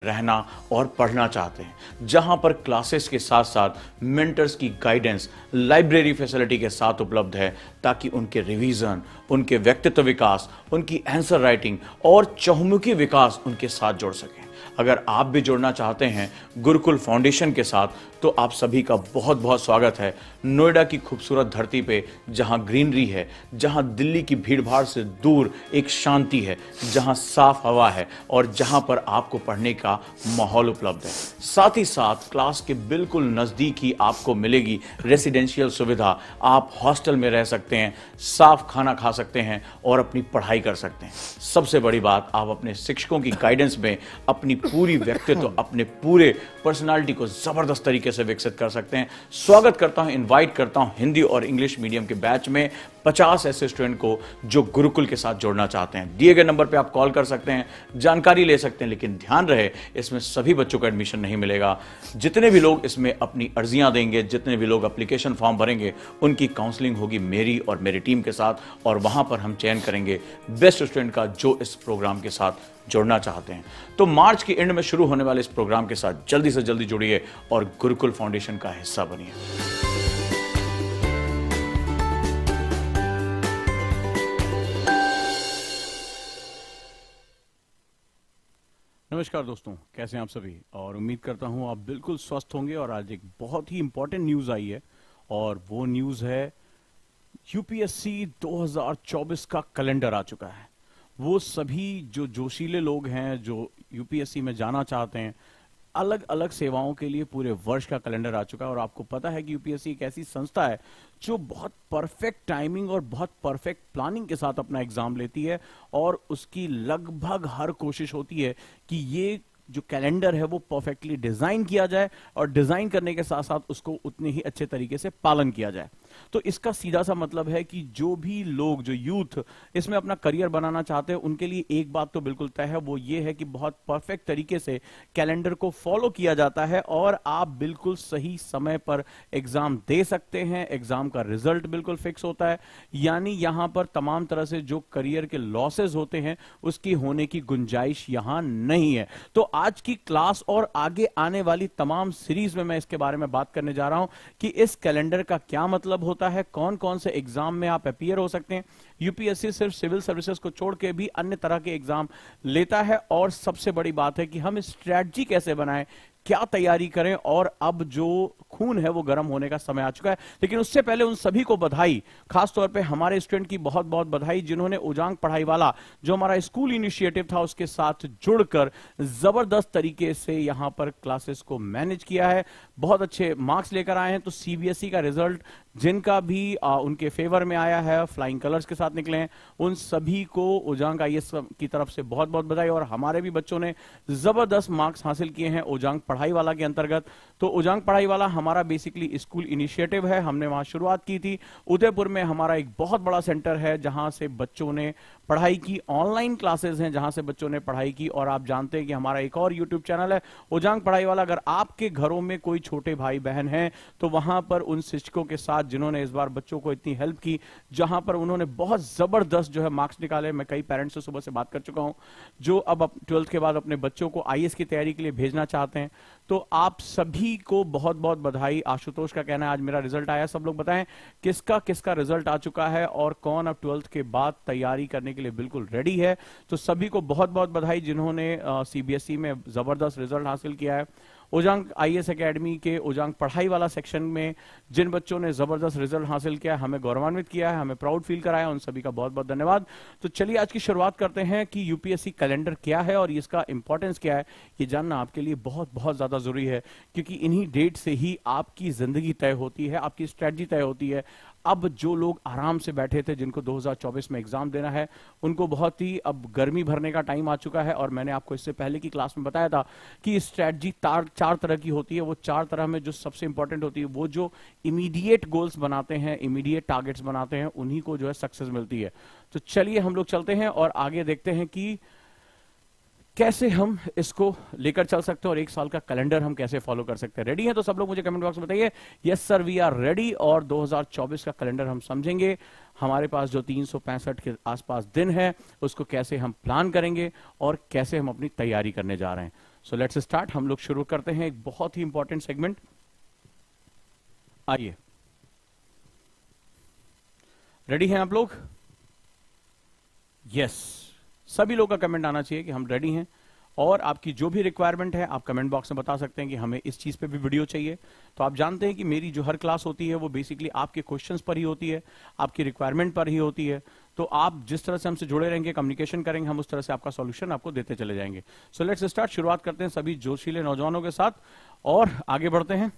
रहना और पढ़ना चाहते हैं, जहां पर क्लासेस के साथ साथ मेंटर्स की गाइडेंस लाइब्रेरी फैसिलिटी के साथ उपलब्ध है, ताकि उनके रिवीजन, उनके व्यक्तित्व विकास, उनकी आंसर राइटिंग और चहुमुखी विकास उनके साथ जुड़ सकें। अगर आप भी जुड़ना चाहते हैं गुरुकुल फाउंडेशन के साथ, तो आप सभी का बहुत बहुत स्वागत है नोएडा की खूबसूरत धरती पे, जहां ग्रीनरी है, जहां दिल्ली की भीड़भाड़ से दूर एक शांति है, जहां साफ हवा है और जहां पर आपको पढ़ने का माहौल उपलब्ध है। साथ ही साथ क्लास के बिल्कुल नज़दीक ही आपको मिलेगी रेसिडेंशियल सुविधा। आप हॉस्टल में रह सकते हैं, साफ खाना खा सकते हैं और अपनी पढ़ाई कर सकते हैं। सबसे बड़ी बात, आप अपने शिक्षकों की गाइडेंस में अपनी पूरी व्यक्तित्व, अपने पूरे पर्सनालिटी को जबरदस्त तरीके से विकसित कर सकते हैं। स्वागत करता हूं, इनवाइट करता हूं हिंदी और इंग्लिश मीडियम के बैच में 50 ऐसे स्टूडेंट को जो गुरुकुल के साथ जुड़ना चाहते हैं। दिए गए नंबर पे आप कॉल कर सकते हैं, जानकारी ले सकते हैं, लेकिन ध्यान रहे इसमें सभी बच्चों को एडमिशन नहीं मिलेगा। जितने भी लोग इसमें अपनी अर्जियां देंगे, जितने भी लोग एप्लीकेशन फॉर्म भरेंगे, उनकी काउंसलिंग होगी मेरी और मेरी टीम के साथ, और वहां पर हम चयन करेंगे बेस्ट स्टूडेंट का जो इस प्रोग्राम के साथ जुड़ना चाहते हैं। तो मार्च के एंड में शुरू होने वाले इस प्रोग्राम के साथ जल्दी से जल्दी जुड़िए और गुरुकुल फाउंडेशन का हिस्सा बनिए। नमस्कार दोस्तों, कैसे हैं आप सभी? और उम्मीद करता हूं आप बिल्कुल स्वस्थ होंगे। और आज एक बहुत ही इंपॉर्टेंट न्यूज़ आई है, और वो न्यूज़ है यूपीएससी 2024 का कैलेंडर आ चुका है। वो सभी जो जोशीले लोग हैं, जो यूपीएससी में जाना चाहते हैं, अलग अलग सेवाओं के लिए पूरे वर्ष का कैलेंडर आ चुका है। और आपको पता है कि यूपीएससी एक ऐसी संस्था है जो बहुत परफेक्ट टाइमिंग और बहुत परफेक्ट प्लानिंग के साथ अपना एग्जाम लेती है, और उसकी लगभग हर कोशिश होती है कि ये जो कैलेंडर है वो परफेक्टली डिजाइन किया जाए, और डिजाइन करने के साथ साथ उसको उतने ही अच्छे तरीके से पालन किया जाए। तो इसका सीधा सा मतलब है कि जो भी लोग, जो यूथ इसमें अपना करियर बनाना चाहते हैं, उनके लिए एक बात तो बिल्कुल तय है, वो ये है कि बहुत परफेक्ट तरीके से कैलेंडर को फॉलो किया जाता है और आप बिल्कुल सही समय पर एग्जाम दे सकते हैं। एग्जाम का रिजल्ट बिल्कुल फिक्स होता है, यानी यहां पर तमाम तरह से जो करियर के लॉसेस होते हैं उसकी होने की गुंजाइश यहां नहीं है। तो आज की क्लास और आगे आने वाली तमाम सीरीज में मैं इसके बारे में बात करने जा रहा हूं कि इस कैलेंडर का क्या मतलब होता है, कौन कौन से एग्जाम में आप अपीयर हो सकते हैं। यूपीएससी सिर्फ सिविल सर्विसेज को छोड़ के भी अन्य तरह के एग्जाम लेता है, और सबसे बड़ी बात है कि हम स्ट्रेटजी कैसे बनाएं, क्या तैयारी करें। और अब जो खून है वो गर्म होने का समय आ चुका है। लेकिन उससे पहले उन सभी को बधाई, खासतौर पे हमारे स्टूडेंट की बहुत बहुत बधाई जिन्होंने उजांग पढ़ाई वाला जो हमारा स्कूल इनिशिएटिव था उसके साथ जुड़कर जबरदस्त तरीके से यहां पर क्लासेस को मैनेज किया है, बहुत अच्छे मार्क्स लेकर आए हैं। तो सीबीएसई का रिजल्ट जिनका भी उनके फेवर में आया है, फ्लाइंग कलर्स के साथ निकले हैं, उन सभी को उजांग आईएएस की तरफ से बहुत बहुत बधाई। और हमारे भी बच्चों ने जबरदस्त मार्क्स हासिल किए हैं उजांग पढ़ाई वाला के अंतर्गत। तो उजांग पढ़ाई वाला हमारा बेसिकली स्कूल इनिशिएटिव है, हमने वहां शुरुआत की थी। उदयपुर में हमारा एक बहुत बड़ा सेंटर है जहां से बच्चों ने पढ़ाई की, ऑनलाइन क्लासेस हैं जहां से बच्चों ने पढ़ाई की। और आप जानते हैं कि हमारा एक और यूट्यूब चैनल है उजांग पढ़ाई वाला। अगर आपके घरों में कोई छोटे भाई बहन हैं तो वहां पर उन शिक्षकों के साथ जिन्होंने इस बार बच्चों को इतनी हेल्प की, जहां पर उन्होंने बहुत जबरदस्त जो है मार्क्स निकाले। मैं कई पेरेंट्स से सुबह से बात कर चुका हूं जो अब 12th के बाद अपने बच्चों को आईएएस की तैयारी के लिए भेजना चाहते हैं। तो आप सभी को बहुत बहुत बधाई। आशुतोष का कहना है आज मेरा रिजल्ट आया, सब लोग बताएं किसका किसका रिजल्ट आ चुका है और कौन अब 12th के बाद तैयारी करने के लिए बिल्कुल रेडी है। तो सभी को बहुत बहुत बधाई जिन्होंने सीबीएसई में जबरदस्त रिजल्ट हासिल किया है। उजांग आईएएस एकेडमी के उजांग पढ़ाई वाला सेक्शन में जिन बच्चों ने जबरदस्त रिजल्ट हासिल किया, हमें गौरवान्वित किया है, हमें प्राउड फील कराया, उन सभी का बहुत बहुत धन्यवाद। तो चलिए आज की शुरुआत करते हैं कि यूपीएससी कैलेंडर क्या है और इसका इंपॉर्टेंस क्या है। ये जानना आपके लिए बहुत बहुत ज्यादा जरूरी है, क्योंकि इन्हीं डेट से ही आपकी जिंदगी तय होती है, आपकी स्ट्रेटजी तय होती है। अब जो लोग आराम से बैठे थे, जिनको 2024 में एग्जाम देना है, उनको बहुत ही अब गर्मी भरने का टाइम आ चुका है। और मैंने आपको इससे पहले की क्लास में बताया था कि स्ट्रेटजी चार तरह की होती है। वो चार तरह में जो सबसे इंपॉर्टेंट होती है, वो जो इमीडिएट गोल्स बनाते हैं, इमीडिएट टारगेट्स बनाते हैं, उन्हीं को जो है सक्सेस मिलती है। तो चलिए हम लोग चलते हैं और आगे देखते हैं कि कैसे हम इसको लेकर चल सकते हैं और एक साल का कैलेंडर हम कैसे फॉलो कर सकते हैं। रेडी हैं तो सब लोग मुझे कमेंट बॉक्स में बताइए yes sir we are ready. और 2024 का कैलेंडर हम समझेंगे, हमारे पास जो 365 के आसपास दिन है उसको कैसे हम प्लान करेंगे और कैसे हम अपनी तैयारी करने जा रहे हैं। सो लेट्स स्टार्ट। हम लोग शुरू करते हैं एक बहुत ही इंपॉर्टेंट सेगमेंट। आइए, रेडी हैं आप लोग? यस, सभी लोग का कमेंट आना चाहिए कि हम रेडी हैं। और आपकी जो भी रिक्वायरमेंट है आप कमेंट बॉक्स में बता सकते हैं कि हमें इस चीज पे भी वीडियो चाहिए। तो आप जानते हैं कि मेरी जो हर क्लास होती है वो बेसिकली आपके क्वेश्चंस पर ही होती है, आपकी रिक्वायरमेंट पर ही होती है। तो आप जिस तरह से हमसे जुड़े रहेंगे, कम्युनिकेशन करेंगे, हम उस तरह से आपका सॉल्यूशन आपको देते चले जाएंगे। सो लेट्स स्टार्ट। शुरुआत करते हैं सभी जोशीले नौजवानों के साथ और आगे बढ़ते हैं।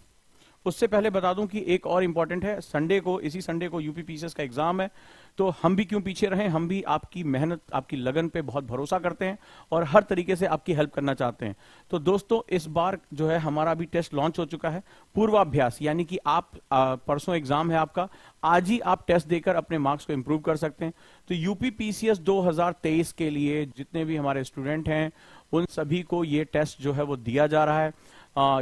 उससे पहले बता दूं कि एक और इंपॉर्टेंट है, संडे को, इसी संडे को यूपी पीसीएस का एग्जाम है। तो हम भी क्यों पीछे रहें, हम भी आपकी मेहनत, आपकी लगन पे बहुत भरोसा करते हैं और हर तरीके से आपकी हेल्प करना चाहते हैं। तो दोस्तों, इस बार जो है हमारा भी टेस्ट लॉन्च हो चुका है, पूर्वाभ्यास, यानी कि आप परसों एग्जाम है आपका, आज ही आप टेस्ट देकर अपने मार्क्स को इंप्रूव कर सकते हैं। तो यूपी पीसीएस 2023 के लिए जितने भी हमारे स्टूडेंट हैं उन सभी को ये टेस्ट जो है वो दिया जा रहा है।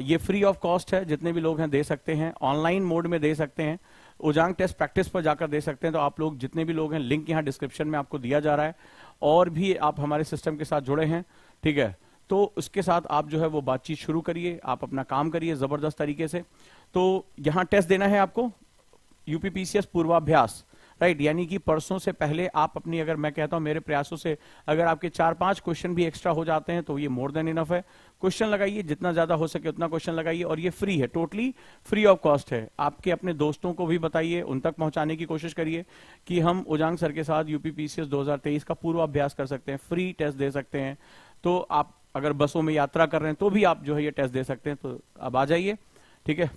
ये फ्री ऑफ कॉस्ट है, जितने भी लोग हैं दे सकते हैं, ऑनलाइन मोड में दे सकते हैं, उजांग टेस्ट प्रैक्टिस पर जाकर दे सकते हैं। तो आप लोग जितने भी लोग हैं, लिंक यहाँ डिस्क्रिप्शन में आपको दिया जा रहा है। और भी आप हमारे सिस्टम के साथ जुड़े हैं, ठीक है, तो उसके साथ आप जो है वो बातचीत शुरू करिए, आप अपना काम करिए जबरदस्त तरीके से। तो यहाँ टेस्ट देना है आपको, यूपी पीसीएस पूर्वाभ्यास, राइट, यानी कि परसों से पहले आप अपनी, अगर मैं कहता हूं मेरे प्रयासों से अगर आपके 4-5 क्वेश्चन भी एक्स्ट्रा हो जाते हैं तो ये मोर देन इनफ है। क्वेश्चन लगाइए, जितना ज्यादा हो सके उतना क्वेश्चन लगाइए, और ये फ्री है, टोटली फ्री ऑफ कॉस्ट है। आपके अपने दोस्तों को भी बताइए, उन तक पहुंचाने की कोशिश करिए कि हम उजांग सर के साथ यूपी पीसीएस 2023 का पूर्वाभ्यास कर सकते हैं, फ्री टेस्ट दे सकते हैं। तो आप अगर बसों में यात्रा कर रहे हैं तो भी आप जो है ये टेस्ट दे सकते हैं। तो अब आ जाइए, ठीक है।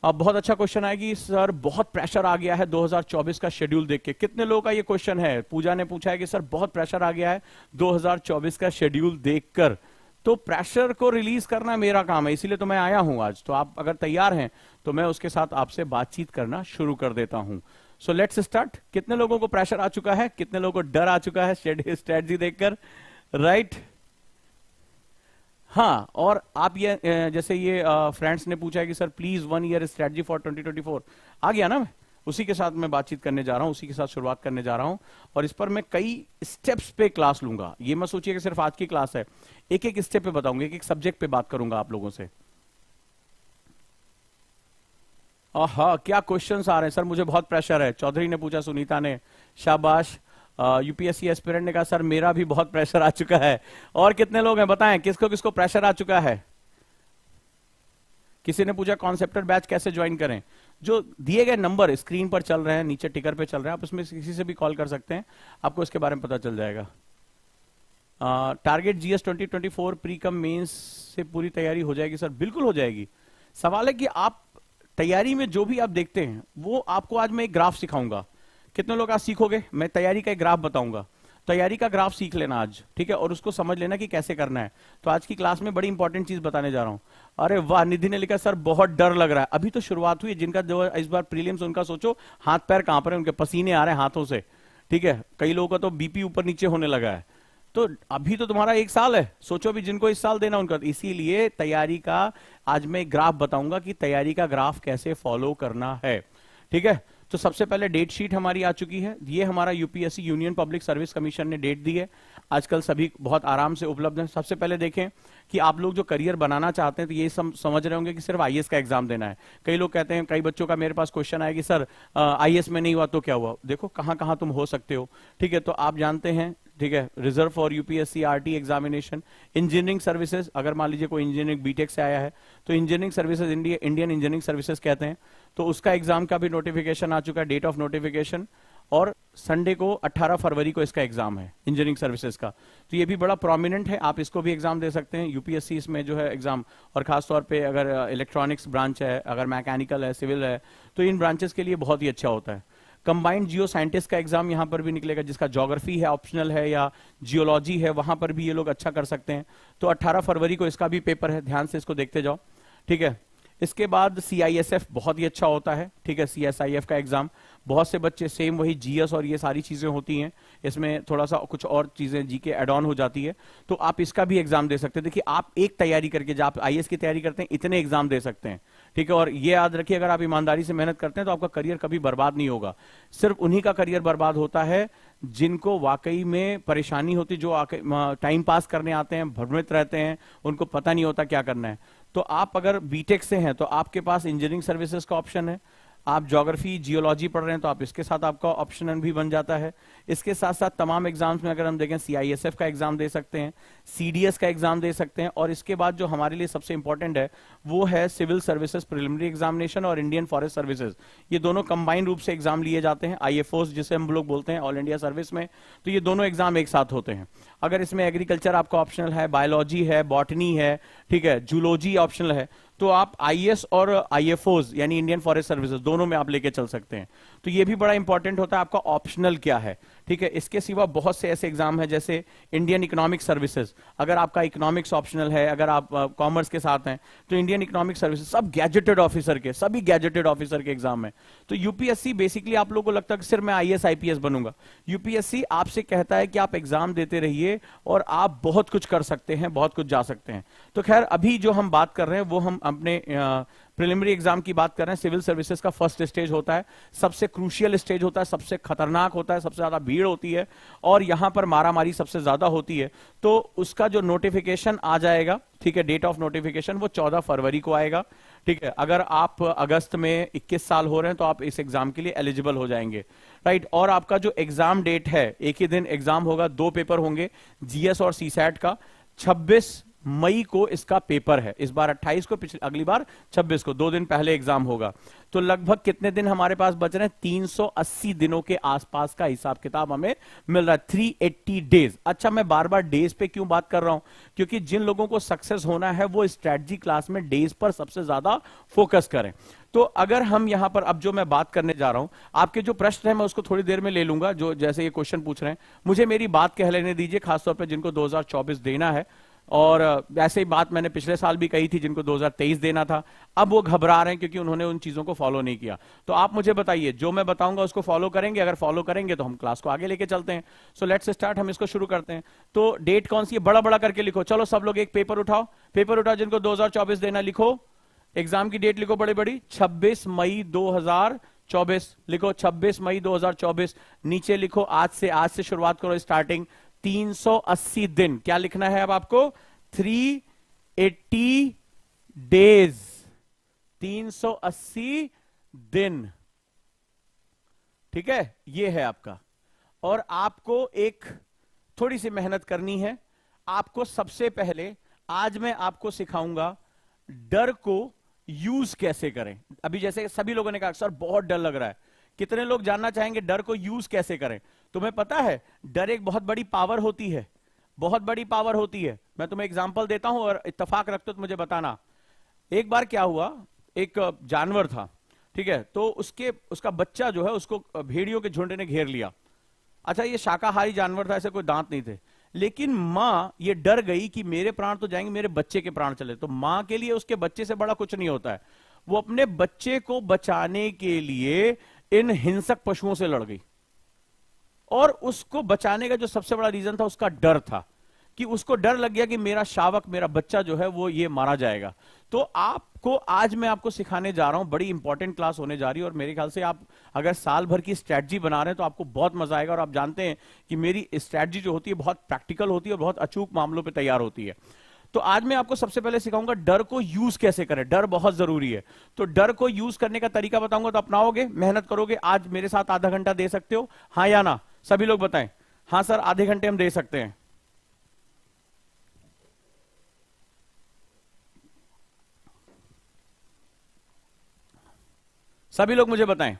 अब बहुत अच्छा क्वेश्चन आएगी, सर बहुत प्रेशर आ गया है 2024 का शेड्यूल देख के। कितने लोगों का ये क्वेश्चन है? पूजा ने पूछा है कि सर बहुत प्रेशर आ गया है 2024 का शेड्यूल देखकर। तो प्रेशर को रिलीज करना मेरा काम है, इसीलिए तो मैं आया हूं आज। तो आप अगर तैयार हैं तो मैं उसके साथ आपसे बातचीत करना शुरू कर देता हूं। सो लेट्स स्टार्ट। कितने लोगों को प्रेशर आ चुका है, कितने लोगों को डर आ चुका है स्ट्रेटजी देखकर, राइट? हाँ, और आप ये जैसे ये फ्रेंड्स ने पूछा है कि sir please 1 year strategy for 2024, आ गया ना? मैं उसी के साथ मैं बातचीत करने जा रहा हूं, उसी के साथ शुरुआत करने जा रहा हूं। और इस पर मैं कई स्टेप्स पे क्लास लूंगा। ये मत सोचिए कि सिर्फ आज की क्लास है, एक एक स्टेप पे बताऊंगा, एक एक सब्जेक्ट पे बात करूंगा आप लोगों से। हाँ, क्या क्वेश्चंस आ रहे हैं? सर मुझे बहुत प्रेशर है, चौधरी ने पूछा, सुनीता ने, शाबाश। यूपीएससी एस्पिरेंट ने कहा सर मेरा भी बहुत प्रेशर आ चुका है। और कितने लोग हैं बताएं, किसको किसको प्रेशर आ चुका है? किसी ने पूछा कॉन्सेप्टर बैच कैसे ज्वाइन करें? जो दिए गए नंबर स्क्रीन पर चल रहे हैं, नीचे टिकर पे चल रहे हैं, आप उसमें किसी से भी कॉल कर सकते हैं, आपको इसके बारे में पता चल जाएगा। Target GS 2024 pre cum mains से पूरी तैयारी हो जाएगी? सर बिल्कुल हो जाएगी। सवाल है कि आप तैयारी में जो भी आप देखते हैं वो आपको आज मैं एक ग्राफ सिखाऊंगा। कितने लोग आज सीखोगे? मैं तैयारी का एक ग्राफ बताऊंगा, तैयारी का ग्राफ सीख लेना आज, ठीक है, और उसको समझ लेना कि कैसे करना है। तो आज की क्लास में बड़ी इंपॉर्टेंट चीज बताने जा रहा हूं। अरे वाह, निधि ने लिखा सर बहुत डर लग रहा है। अभी तो शुरुआत हुई, जिनका जो इस बार प्रीलिम्स, उनका सोचो हाथ पैर कांप रहे हैं, उनके पसीने आ रहे हैं हाथों से, ठीक है। कई लोगों का तो बीपी ऊपर नीचे होने लगा है। तो अभी तो तुम्हारा 1 साल है, सोचो भी जिनको इस साल देना उनका। इसीलिए तैयारी का आज मैं ग्राफ बताऊंगा कि तैयारी का ग्राफ कैसे फॉलो करना है, ठीक है। तो सबसे पहले डेट शीट हमारी आ चुकी है। ये हमारा UPSC union public service commission ने डेट दी है, आजकल सभी बहुत आराम से उपलब्ध है। सबसे पहले देखें कि आप लोग जो करियर बनाना चाहते हैं तो ये समझ रहे होंगे कि सिर्फ आईएएस का एग्जाम देना है। कई लोग कहते हैं, कई बच्चों का मेरे पास क्वेश्चन आया कि सर आईएएस में नहीं हुआ तो क्या हुआ? देखो कहां कहां तुम हो सकते हो, ठीक है। तो आप जानते हैं, ठीक है, reserve for UPSC RT examination, engineering services, अगर मान लीजिए कोई इंजीनियरिंग बीटेक से आया है तो engineering services, Indian engineering services कहते हैं, तो उसका एग्जाम का भी नोटिफिकेशन आ चुका है, डेट ऑफ नोटिफिकेशन। और संडे को 18 फरवरी को इसका एग्जाम है इंजीनियरिंग सर्विसेज का। तो ये भी बड़ा प्रोमिनेंट है, आप इसको भी एग्जाम दे सकते हैं यूपीएससी इसमें जो है एग्जाम। और खासतौर पे अगर इलेक्ट्रॉनिक्स ब्रांच है, अगर मैकेनिकल है, सिविल है, तो इन ब्रांचेस के लिए बहुत ही अच्छा होता है। कंबाइंड जियो साइंटिस्ट का एग्जाम यहां पर भी निकलेगा, जिसका ज्योग्राफी है, ऑप्शनल है, या जियोलॉजी है, वहां पर भी ये लोग अच्छा कर सकते हैं। तो 18 फरवरी को इसका भी पेपर है, ध्यान से इसको देखते जाओ, ठीक है। इसके बाद सीआईएसएफ बहुत ही अच्छा होता है, ठीक है, सीएसआईएफ का एग्जाम। बहुत से बच्चे सेम वही जीएस और ये सारी चीजें होती हैं, इसमें थोड़ा सा कुछ और चीजें जीके एड ऑन हो जाती है, तो आप इसका भी एग्जाम दे सकते हैं। देखिए आप एक तैयारी करके, जब आप आईएएस की तैयारी करते हैं, इतने एग्जाम दे सकते हैं, ठीक है, और ये याद रखिए, अगर आप ईमानदारी से मेहनत करते हैं तो आपका करियर कभी बर्बाद नहीं होगा। सिर्फ उन्हीं का करियर बर्बाद होता है जिनको वाकई में परेशानी होती, जो टाइम पास करने आते हैं, भ्रमित रहते हैं, उनको पता नहीं होता क्या करना है। तो आप अगर बीटेक से हैं तो आपके पास इंजीनियरिंग सर्विसेज का ऑप्शन है। आप ज्योग्राफी जियोलॉजी पढ़ रहे हैं तो आप इसके साथ आपका ऑप्शन भी बन जाता है। इसके साथ साथ तमाम एग्जाम्स में अगर हम देखें, सीआईएसएफ का एग्जाम दे सकते हैं, सीडीएस का एग्जाम दे सकते हैं, और इसके बाद जो हमारे लिए सबसे इंपॉर्टेंट है वो है सिविल सर्विसेज प्रिलिमिनरी एग्जामिनेशन और इंडियन फॉरेस्ट सर्विसेज। ये दोनों कंबाइंड रूप से एग्जाम लिए जाते हैं, आईएफओस जिसे हम लोग बोलते हैं ऑल इंडिया सर्विस में। तो ये दोनों एग्जाम एक साथ होते हैं। अगर इसमें एग्रीकल्चर आपका ऑप्शनल है, बायोलॉजी है, बॉटनी है, ठीक है, जूलॉजी ऑप्शनल है, तो आप आईएएस और आईएफओस यानी इंडियन फॉरेस्ट सर्विसेज दोनों में आप लेके चल सकते हैं। तो ये भी बड़ा इंपॉर्टेंट होता है आपका ऑप्शनल क्या है। ठीक है, इसके सिवा बहुत से ऐसे एग्जाम है जैसे इंडियन इकोनॉमिक सर्विसेज। अगर आपका इकोनॉमिक्स ऑप्शनल है, अगर आप कॉमर्स के साथ हैं, तो इंडियन इकोनॉमिक सर्विसेज सब गैजेटेड ऑफिसर के, सभी गैजेटेड ऑफिसर के एग्जाम है। तो यूपीएससी बेसिकली, आप लोगों को लगता है कि सिर्फ मैं आईएएस आईपीएस बनूंगा, यूपीएससी आपसे कहता है कि आप एग्जाम देते रहिए और आप बहुत कुछ कर सकते हैं, बहुत कुछ जा सकते हैं। तो खैर, अभी जो हम बात कर रहे हैं वो हम अपने प्रिलिमिनरी एग्जाम की बात कर रहे हैं। सिविल सर्विसेज का फर्स्ट स्टेज होता है, सबसे क्रूशियल स्टेज होता है, सबसे खतरनाक होता है, सबसे ज्यादा भीड़ होती है और यहां पर मारामारी सबसे ज्यादा होती है। तो उसका जो नोटिफिकेशन आ जाएगा, ठीक है, डेट ऑफ नोटिफिकेशन वो 14 फरवरी को आएगा। ठीक है, अगर आप अगस्त में 21 साल हो रहे हैं तो आप इस एग्जाम के लिए एलिजिबल हो जाएंगे, राइट। और आपका जो एग्जाम डेट है, एक ही दिन एग्जाम होगा, 2 पेपर होंगे, जीएस और सीसैट का। 26 मई को इसका पेपर है, इस बार 28 को, पिछली अगली बार 26 को, 2 दिन पहले एग्जाम होगा। तो लगभग कितने दिन हमारे पास बच रहे हैं? 380 दिनों के आसपास का हिसाब किताब हमें मिल रहा है, 380 डेज। अच्छा, मैं बार बार डेज पे क्यों बात कर रहा हूं? क्योंकि जिन लोगों को सक्सेस होना है वो स्ट्रेटजी क्लास में डेज पर सबसे ज्यादा फोकस करें। तो अगर हम यहां पर अब जो मैं बात करने जा रहा हूं, आपके जो प्रश्न है मैं उसको थोड़ी देर में ले लूंगा, जो जैसे ये क्वेश्चन पूछ रहे हैं, मुझे मेरी बात कह लेने दीजिए, खासतौर पर जिनको 2024 देना है। और ऐसे ही बात मैंने पिछले साल भी कही थी जिनको 2023 देना था। अब वो घबरा रहे हैं क्योंकि उन्होंने उन चीजों को फॉलो नहीं किया। तो आप मुझे बताइए, जो मैं बताऊंगा उसको फॉलो करेंगे? अगर फॉलो करेंगे तो हम क्लास को आगे लेके चलते हैं। सो लेट्स स्टार्ट, हम इसको शुरू करते हैं। तो डेट कौन सी है? बड़ा बड़ा करके लिखो। चलो सब लोग एक पेपर उठाओ, पेपर उठाओ, जिनको 2024 देना लिखो, एग्जाम की डेट लिखो बड़ी बड़ी, 26 मई 2024 लिखो, 26 मई 2024। नीचे लिखो आज से शुरुआत करो, स्टार्टिंग 380 दिन। क्या लिखना है अब आपको? 380 डेज, 380 दिन। ठीक है, ये है आपका। और आपको एक थोड़ी सी मेहनत करनी है। आपको सबसे पहले आज मैं आपको सिखाऊंगा डर को यूज कैसे करें। अभी जैसे सभी लोगों ने कहा सर बहुत डर लग रहा है, कितने लोग जानना चाहेंगे डर को यूज कैसे करें? तुम्हें पता है डर एक बहुत बड़ी पावर होती है, बहुत बड़ी पावर होती है। मैं तुम्हें एग्जांपल देता हूं और इत्तेफाक रखते हो तो मुझे बताना। एक बार क्या हुआ, एक जानवर था, ठीक है, तो उसका बच्चा जो है उसको भेड़ियों के झुंड ने घेर लिया। अच्छा, ये शाकाहारी जानवर था, ऐसे कोई दांत नहीं थे, लेकिन मां ये डर गई कि मेरे प्राण तो जाएंगे, मेरे बच्चे के प्राण चले। तो मां के लिए उसके बच्चे से बड़ा कुछ नहीं होता है। वो अपने बच्चे को बचाने के लिए इन हिंसक पशुओं से लड़ गई। और उसको बचाने का जो सबसे बड़ा रीजन था, उसका डर था, कि उसको डर लग गया कि मेरा शावक, मेरा बच्चा जो है वो ये मारा जाएगा। तो आपको आज मैं आपको सिखाने जा रहा हूं, बड़ी इंपॉर्टेंट क्लास होने जा रही है, और मेरे ख्याल से आप अगर साल भर की स्ट्रैटेजी बना रहे हैं तो आपको बहुत मजा आएगा। और आप जानते हैं कि मेरी स्ट्रैटेजी जो होती है बहुत प्रैक्टिकल होती है और बहुत अचूक मामलों पर तैयार होती है। तो आज मैं आपको सबसे पहले सिखाऊंगा डर को यूज कैसे करें। डर बहुत जरूरी है, तो डर को यूज करने का तरीका बताऊंगा, तो अपनाओगे, मेहनत करोगे। आज मेरे साथ आधा घंटा दे सकते हो, हाँ या ना? सभी लोग बताएं। हाँ सर, आधे घंटे हम दे सकते हैं। सभी लोग मुझे बताएं।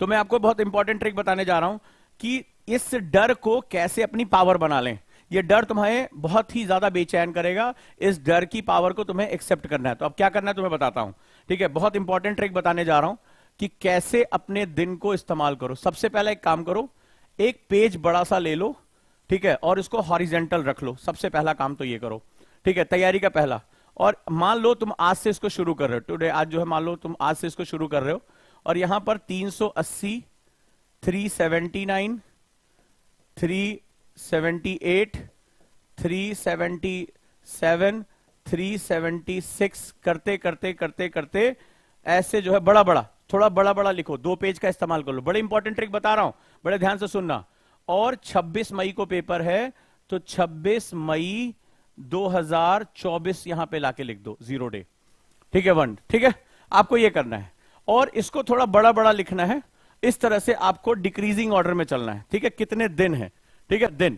तो मैं आपको बहुत इंपॉर्टेंट ट्रिक बताने जा रहा हूं कि इस डर को कैसे अपनी पावर बना लें। ये डर तुम्हें बहुत ही ज्यादा बेचैन करेगा, इस डर की पावर को तुम्हें एक्सेप्ट करना है। तो अब क्या करना है तुम्हें बताता हूं, ठीक है। बहुत इंपॉर्टेंट ट्रिक बताने जा रहा हूं कि कैसे अपने दिन को इस्तेमाल करो। सबसे पहले एक काम करो, एक पेज बड़ा सा ले लो, ठीक है, और इसको हॉरिजेंटल रख लो। सबसे पहला काम तो ये करो, ठीक है, तैयारी का पहला। और मान लो तुम आज से इसको शुरू कर रहे हो, टुडे, आज जो है, मान लो तुम आज से इसको शुरू कर रहे हो, और यहां पर 380, 379, 378, 377, 376 करते करते करते करते ऐसे जो है बड़ा बड़ा, थोड़ा बड़ा बड़ा लिखो, 2 पेज का इस्तेमाल कर लो। बड़े इंपॉर्टेंट ट्रिक बता रहा हूं, बड़े ध्यान से सुनना। और 26 मई को पेपर है, तो 26 मई 2024 यहां पे लाके लिख दो, 0 डे। ठीक है, 1, ठीक है, आपको ये करना है। और इसको थोड़ा बड़ा बड़ा लिखना है, इस तरह से आपको डिक्रीजिंग ऑर्डर में चलना है। ठीक है, कितने दिन है, ठीक है, दिन।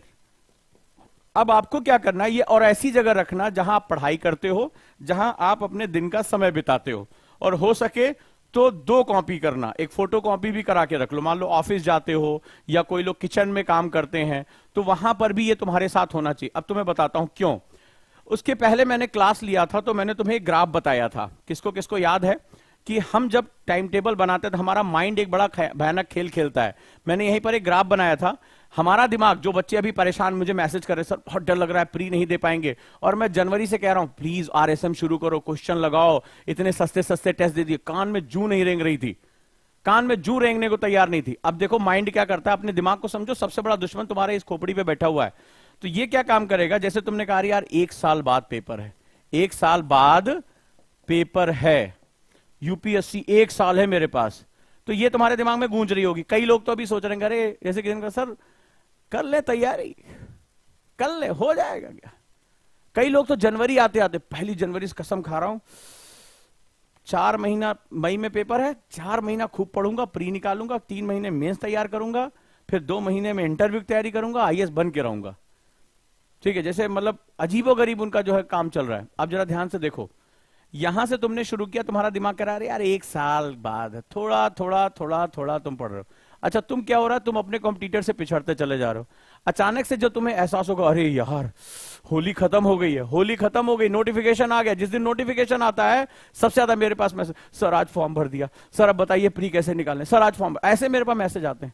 अब आपको क्या करना है, ये और ऐसी जगह रखना जहां आप पढ़ाई करते हो, जहां आप अपने दिन का समय बिताते हो। और हो सके तो 2 कॉपी करना, एक फोटो कॉपी भी करा के रख लो। मान लो ऑफिस जाते हो या कोई लोग किचन में काम करते हैं, तो वहां पर भी ये तुम्हारे साथ होना चाहिए। अब तुम्हें बताता हूं क्यों। उसके पहले मैंने क्लास लिया था, तो मैंने तुम्हें एक ग्राफ बताया था। किसको किसको याद है कि हम जब टाइम टेबल बनाते हैं तो हमारा माइंड एक बड़ा भयानक खेल खेलता है। मैंने यहीं पर एक ग्राफ बनाया था। हमारा दिमाग, जो बच्चे अभी परेशान मुझे मैसेज कर रहे, सर बहुत डर लग रहा है, प्री नहीं दे पाएंगे, और मैं जनवरी से कह रहा हूं प्लीज आरएसएम शुरू करो, क्वेश्चन लगाओ, इतने सस्ते सस्ते टेस्ट दे दिए, कान में जू नहीं रेंग रही थी, कान में जू रेंगने को तैयार नहीं थी। अब देखो माइंड क्या करता है, अपने दिमाग को समझो, सबसे बड़ा दुश्मन तुम्हारे इस खोपड़ी पे बैठा हुआ है। तो ये क्या काम करेगा, जैसे तुमने कहा यार 1 साल बाद पेपर है, 1 साल बाद पेपर है, यूपीएससी 1 साल है मेरे पास, तो ये तुम्हारे दिमाग में गूंज रही होगी। कई लोग तो अभी सोच रहे हैं, अरे जैसे किसी का सर कर ले तैयारी, कर ले, हो जाएगा क्या। कई लोग तो जनवरी आते आते, 1 जनवरी से कसम खा रहा हूं, 4 महीना मई में पेपर है, 4 महीना खूब पढ़ूंगा, प्री निकालूंगा, 3 महीने मेंस तैयार करूंगा, फिर 2 महीने में इंटरव्यू की तैयारी करूंगा, आईएएस बन के रहूंगा। ठीक है, जैसे मतलब अजीबोगरीब उनका जो है काम चल रहा है। अब जरा ध्यान से देखो, यहां से तुमने शुरू किया, तुम्हारा दिमाग कह रहा है यार 1 साल बाद है, थोड़ा थोड़ा थोड़ा थोड़ा तुम पढ़ रहे हो। अच्छा, तुम क्या हो रहा है, तुम अपने कॉम्पिटिटर से पिछड़ते चले जा रहे हो। अचानक से जो तुम्हें एहसास होगा, अरे यार होली खत्म हो गई है, होली खत्म हो गई, नोटिफिकेशन आ गया। जिस दिन नोटिफिकेशन आता है सबसे ज्यादा मेरे पास मैसेज, सर आज फॉर्म भर दिया, सर अब बताइए प्री कैसे निकालने, सर आज फॉर्म, ऐसे मेरे पास मैसेज आते हैं,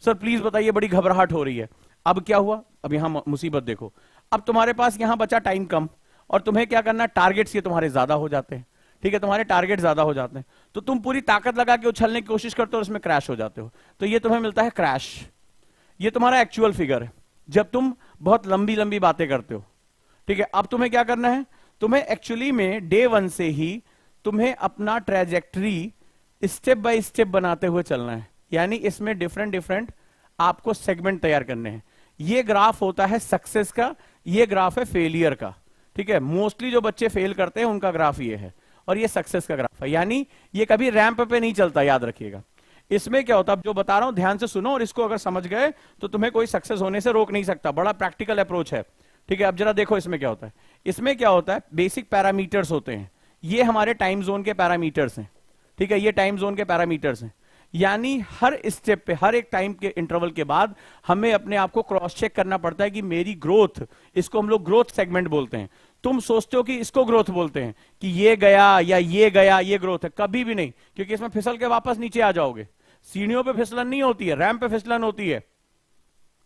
सर प्लीज बताइए, बड़ी घबराहट हो रही है। अब क्या हुआ, अब यहां मुसीबत देखो, अब तुम्हारे पास यहां बचा टाइम कम, और तुम्हें क्या करना, टारगेट्स ये तुम्हारे ज्यादा हो जाते हैं। ठीक है, तुम्हारे टारगेट ज्यादा हो जाते हैं, तो तुम पूरी ताकत लगा के उछलने की कोशिश करते हो और उसमें क्रैश हो जाते हो, तो ये तुम्हें मिलता है क्रैश। ये तुम्हारा एक्चुअल फिगर है जब तुम बहुत लंबी लंबी बातें करते हो। ठीक है, अब तुम्हें क्या करना है, तुम्हें एक्चुअली में डे 1 से ही तुम्हें अपना ट्रेजेक्ट्री स्टेप बाय स्टेप बनाते हुए चलना है। यानी इसमें डिफरेंट डिफरेंट आपको सेगमेंट तैयार करने हैं। ये ग्राफ होता है सक्सेस का, ये ग्राफ है फेलियर का। ठीक है, मोस्टली जो बच्चे फेल करते हैं उनका ग्राफ ये है, और ये सक्सेस का ग्राफ है। यानी ये कभी रैंप पे नहीं चलता, याद रखिएगा। इसमें क्या होता है, जो बता रहा हूं ध्यान से सुनो, और इसको अगर समझ गए तो तुम्हें कोई सक्सेस होने से रोक नहीं सकता। बड़ा प्रैक्टिकल अप्रोच है। ठीक है, अब जरा देखो इसमें क्या होता है। इसमें क्या होता है, बेसिक पैरामीटर्स होते हैं, ये हमारे टाइम जोन के पैरामीटर्स हैं। ठीक है, ये टाइम जोन के पैरामीटर्स हैं। यानी हर स्टेप पे, हर एक टाइम के इंटरवल के बाद हमें अपने आप को क्रॉस चेक करना पड़ता है कि मेरी ग्रोथ, इसको हम लोग ग्रोथ सेगमेंट बोलते हैं। तुम सोचते हो कि इसको ग्रोथ बोलते हैं, कि ये गया या ये गया, ये ग्रोथ है, कभी भी नहीं, क्योंकि इसमें फिसल के वापस नीचे आ जाओगे। सीढ़ियों पे फिसलन नहीं होती है, रैंप पे फिसलन होती है।